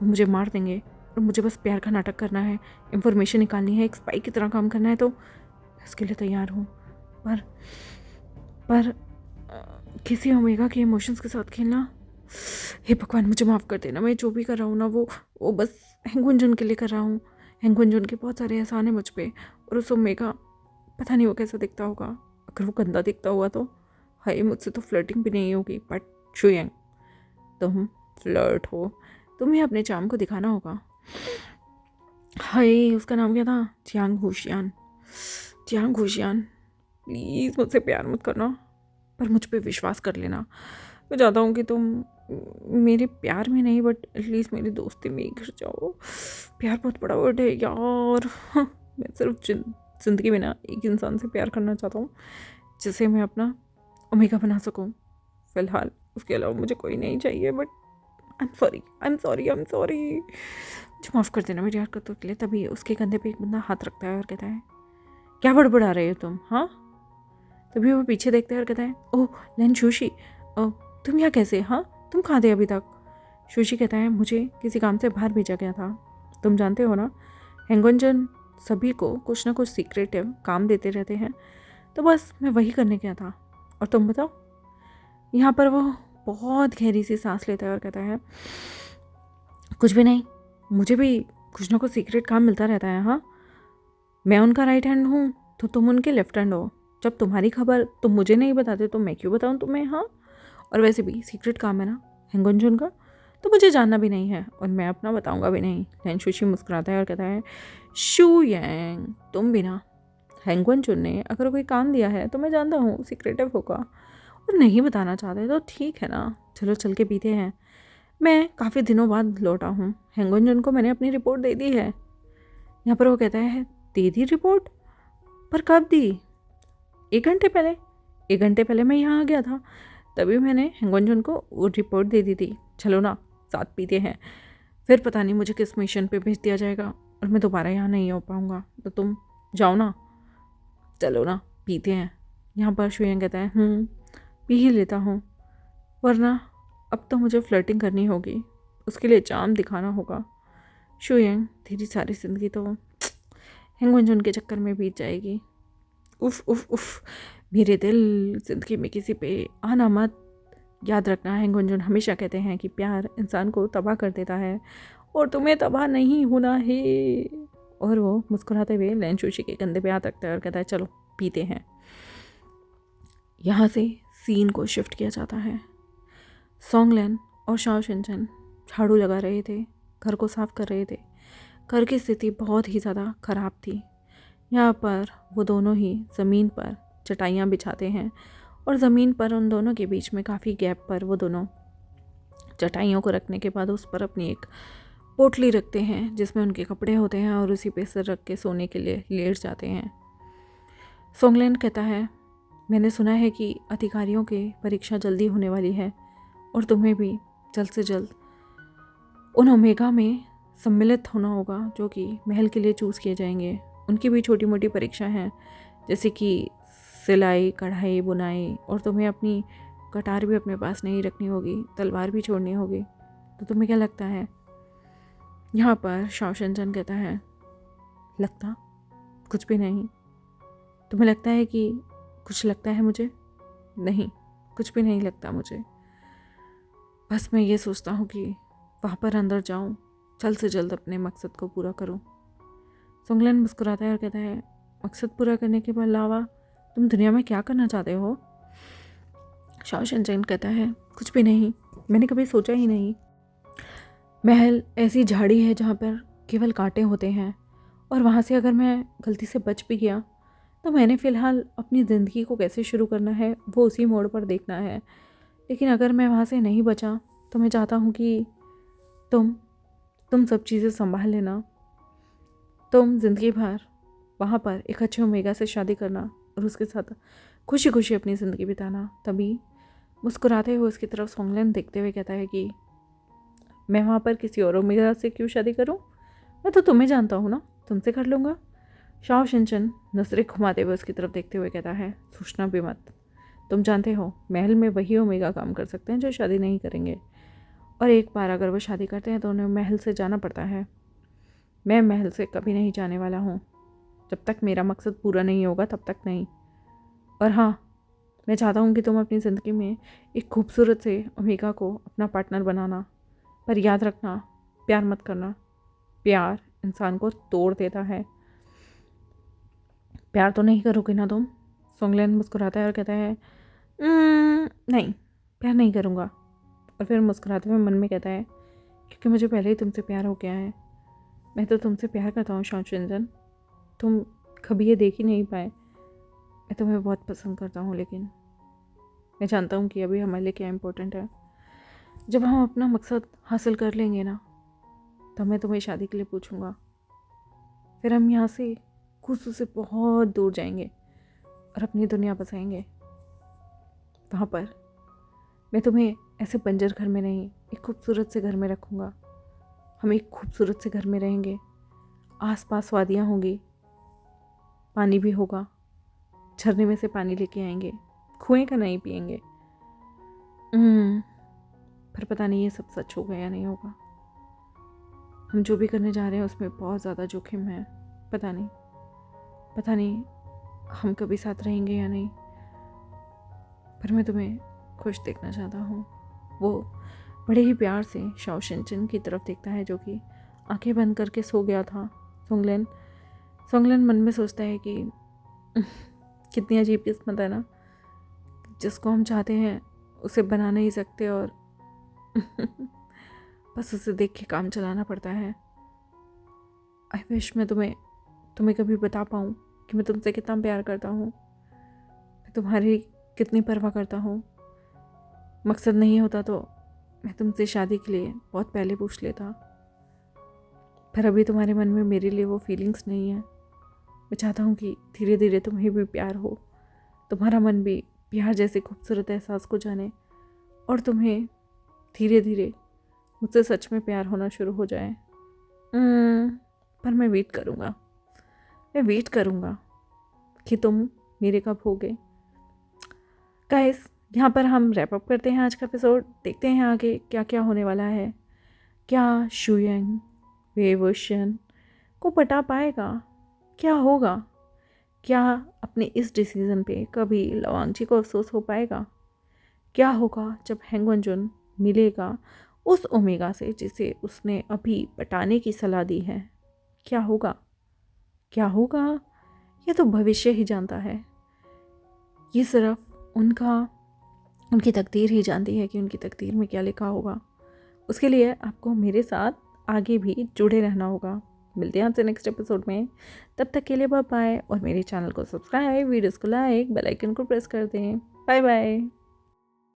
वो मुझे मार देंगे और मुझे बस प्यार का नाटक करना है, इंफॉर्मेशन निकालनी है, एक स्पाई की तरह काम करना है, तो इसके लिए तैयार हूँ। पर किसी ओमेगा के इमोशंस के साथ खेलना, हे भगवान मुझे माफ़ कर देना। मैं जो भी कर रहा हूँ ना वो बस हैंगवनजुन के लिए कर रहा हूँ। हैंगवनजुन के बहुत सारे एहसान है मुझ पर, और उस ओमेगा पता नहीं वो कैसा दिखता होगा। अगर वो गंदा दिखता हुआ तो हाय, मुझसे तो फ्लर्टिंग भी नहीं होगी। बट शुयंग, तुम फ्लर्ट हो, तुम्हें अपने चार्म को दिखाना होगा। हाय, उसका नाम क्या था? जियांग हुशियान। प्लीज़ मुझसे प्यार मत करना, पर मुझ पर विश्वास कर लेना। मैं चाहता हूँ कि तुम मेरे प्यार में नहीं, बट एटलीस्ट मेरी दोस्ती में ही घिर जाओ। प्यार बहुत बड़ा वर्ड है यार। मैं सिर्फ ज़िंदगी में ना एक इंसान से प्यार करना चाहता हूँ जिसे मैं अपना ओमेगा बना सकूँ। फ़िलहाल उसके अलावा मुझे कोई नहीं चाहिए। But I am sorry. मुझे माफ़ कर देना मेरी हरकतों के लिए। तभी उसके कंधे पे एक बंदा हाथ रखता है और कहता है, क्या बड़बड़ा रहे हो तुम? हाँ। तभी वो पीछे देखता है और कहता है, ओह लैन शूशी, तुम यहाँ कैसे? हाँ, तुम कहाँ थे अभी तक? शूशी कहता है, मुझे किसी काम से बाहर भेजा गया था। तुम जानते हो ना, हैंगवनजुन सभी को कुछ ना कुछ सीक्रेटिव काम देते रहते हैं, तो बस मैं वही करने गया था। और तुम बताओ? यहाँ पर वो बहुत गहरी सी सांस लेता है और कहता है, कुछ भी नहीं, मुझे भी कुछ ना कुछ सीक्रेट काम मिलता रहता है। हाँ, मैं उनका राइट हैंड हूँ तो तुम उनके लेफ्ट हैंड हो। जब तुम्हारी खबर तुम मुझे नहीं बताते तो मैं क्यों बताऊँ तुम्हें? हाँ, और वैसे भी सीक्रेट काम है ना हैंगवनजुन का, तो मुझे जानना भी नहीं है और मैं अपना बताऊंगा भी नहीं। लैन शूशी मुस्कुराता है और कहता है, शुयंग, तुम भी ना, हैंगवनजुन ने अगर कोई काम दिया है तो मैं जानता हूँ सीक्रेटिव होगा, और नहीं बताना चाहते तो ठीक है ना, चलो चल के पीते हैं। मैं काफ़ी दिनों बाद लौटा हूँ। हैंगवनजुन को मैंने अपनी रिपोर्ट दे दी है। यहाँ पर वो कहता है, दे दी रिपोर्ट? पर कब दी? 1 घंटे पहले। 1 घंटे पहले मैं यहाँ आ गया था, तभी मैंने हैंगवनजुन को वो रिपोर्ट दे दी थी। चलो ना, साथ पीते हैं। फिर पता नहीं मुझे किस मिशन पे भेज दिया जाएगा और मैं दोबारा यहाँ नहीं हो पाऊँगा, तो तुम जाओ ना, चलो ना पीते हैं। यहाँ पर शुयंग कहता है, पी ही लेता हूँ, वरना अब तो मुझे फ्लर्टिंग करनी होगी, उसके लिए चार्म दिखाना होगा। शुयंग, तेरी सारी ज़िंदगी तो हैंगवनजुन के चक्कर में बीत जाएगी। उफ उफ उफ, मेरे दिल, ज़िंदगी में किसी पे आना मत। याद रखना, हैंगवनजुन हमेशा कहते हैं कि प्यार इंसान को तबाह कर देता है और तुम्हें तबाह नहीं होना है। और वो मुस्कुराते हुए लैन शूशी के कंधे पे हाथ रखता है और कहता है, चलो पीते हैं। यहाँ से सीन को शिफ्ट किया जाता है। सोंगलैन और शाओ शिनचन झाड़ू लगा रहे थे, घर को साफ कर रहे थे। घर की स्थिति बहुत ही ज़्यादा ख़राब थी। यहाँ पर वो दोनों ही ज़मीन पर चटाइयाँ बिछाते हैं और ज़मीन पर उन दोनों के बीच में काफ़ी गैप पर वो दोनों चटाइयों को रखने के बाद उस पर अपनी एक पोटली रखते हैं जिसमें उनके कपड़े होते हैं और उसी पे सर रख के सोने के लिए लेट जाते हैं। सोंगलेन कहता है, मैंने सुना है कि अधिकारियों के परीक्षा जल्दी होने वाली है और तुम्हें भी जल्द से जल्द उन ओमेगा में सम्मिलित होना होगा जो कि महल के लिए चूज़ किए जाएंगे। उनकी भी छोटी मोटी परीक्षा हैं, जैसे कि सिलाई, कढ़ाई, बुनाई, और तुम्हें अपनी कटार भी अपने पास नहीं रखनी होगी, तलवार भी छोड़नी होगी। तो तुम्हें क्या लगता है? यहाँ पर शाओ शिनचैन कहता है, लगता कुछ भी नहीं। तुम्हें लगता है कि कुछ लगता है मुझे? नहीं, कुछ भी नहीं लगता मुझे। बस मैं ये सोचता हूँ कि वहाँ पर अंदर जाऊँ, जल्द से जल्द अपने मकसद को पूरा करूँ। सोंगलेन मुस्कुराता है और कहता है, मकसद पूरा करने के अलावा तुम दुनिया में क्या करना चाहते हो? शाओ शिनचैन कहता है, कुछ भी नहीं, मैंने कभी सोचा ही नहीं। महल ऐसी झाड़ी है जहाँ पर केवल कांटे होते हैं, और वहाँ से अगर मैं गलती से बच भी गया तो मैंने फ़िलहाल अपनी ज़िंदगी को कैसे शुरू करना है वो उसी मोड़ पर देखना है। लेकिन अगर मैं वहाँ से नहीं बचा तो मैं चाहता हूँ कि तुम सब चीज़ें संभाल लेना। तुम ज़िंदगी भर वहाँ पर एक अच्छे ओमेगा से शादी करना और उसके साथ खुशी खुशी अपनी ज़िंदगी बिताना। तभी मुस्कुराते हुए उसकी तरफ सोंगलेन देखते हुए कहता है कि मैं वहाँ पर किसी और ओमेगा से क्यों शादी करूँ? मैं तो तुम्हें जानता हूँ ना, तुमसे कर लूँगा। शाओ शिनचैन नजरें घुमाते हुए उसकी तरफ देखते हुए कहता है, सोचना भी मत। तुम जानते हो महल में वही ओमेगा काम कर सकते हैं जो शादी नहीं करेंगे, और एक बार अगर वो शादी करते हैं तो उन्हें महल से जाना पड़ता है। मैं महल से कभी नहीं जाने वाला हूँ, जब तक मेरा मकसद पूरा नहीं होगा तब तक नहीं। और हाँ, मैं चाहता हूँ कि तुम अपनी ज़िंदगी में एक खूबसूरत से ओमेगा को अपना पार्टनर बनाना, पर याद रखना, प्यार मत करना। प्यार इंसान को तोड़ देता है। प्यार तो नहीं करोगे ना तुम? सोंगलेन मुस्कुराता है और कहता है, नहीं, प्यार नहीं करूँगा। और फिर मुस्कुराते हुए मन में कहता है, क्योंकि मुझे पहले ही तुमसे प्यार हो गया है। मैं तो तुमसे प्यार करता हूँ शाओ शिनचैन, तुम कभी ये देख ही नहीं पाए। मैं तुम्हें बहुत पसंद करता हूँ, लेकिन मैं जानता हूँ कि अभी हमारे लिए क्या इम्पोर्टेंट है। जब हम अपना मकसद हासिल कर लेंगे ना, तब मैं तुम्हें शादी के लिए पूछूंगा। फिर हम यहाँ से खुशू से बहुत दूर जाएंगे और अपनी दुनिया बसाएंगे। वहाँ पर मैं तुम्हें ऐसे बंजर घर में नहीं, एक खूबसूरत से घर में रखूँगा। हम एक खूबसूरत से घर में रहेंगे, आसपास वादियाँ होंगी, पानी भी होगा, झरने में से पानी लेके आएंगे, कुएं का नहीं पिएंगे। पर पता नहीं ये सब सच होगा या नहीं होगा। हम जो भी करने जा रहे हैं उसमें बहुत ज़्यादा जोखिम है। पता नहीं हम कभी साथ रहेंगे या नहीं, पर मैं तुम्हें खुश देखना चाहता हूँ। वो बड़े ही प्यार से शाओ शिनचैन की तरफ देखता है, जो कि आंखें बंद करके सो गया था। सोंगलेन मन में सोचता है कि कितनी अजीब किस्मत है ना, जिसको हम चाहते हैं उसे बना नहीं सकते और बस उसे देख के काम चलाना पड़ता है। आई विश मैं तुम्हें कभी बता पाऊँ कि मैं तुमसे कितना प्यार करता हूँ, मैं तुम्हारी कितनी परवाह करता हूँ। मकसद नहीं होता तो मैं तुमसे शादी के लिए बहुत पहले पूछ लेता, पर अभी तुम्हारे मन में मेरे लिए वो फीलिंग्स नहीं है। मैं चाहता हूँ कि धीरे धीरे तुम्हें भी प्यार हो, तुम्हारा मन भी प्यार जैसे खूबसूरत एहसास को जाने, और तुम्हें धीरे धीरे मुझसे सच में प्यार होना शुरू हो जाए। पर मैं वेट करूँगा कि तुम मेरे कब होगे। गाइस, यहाँ पर हम रैप अप करते हैं आज का एपिसोड। देखते हैं आगे क्या क्या होने वाला है। क्या शुयंग वे वुशन को पटा पाएगा? क्या होगा? क्या अपने इस डिसीज़न पे कभी लवांगजी को अफसोस हो पाएगा? क्या होगा जब हैंग वनजुन मिलेगा उस ओमेगा से जिसे उसने अभी पटाने की सलाह दी है? क्या होगा? ये तो भविष्य ही जानता है। ये सिर्फ उनकी तकदीर ही जानती है कि उनकी तकदीर में क्या लिखा होगा। उसके लिए आपको मेरे साथ आगे भी जुड़े रहना होगा। मिलते हैं आपसे नेक्स्ट एपिसोड में। तब तक के लिए बाय बाय, और मेरे चैनल को सब्सक्राइब, वीडियोस को लाइक, बेल आइकन को प्रेस कर दें। Bye bye.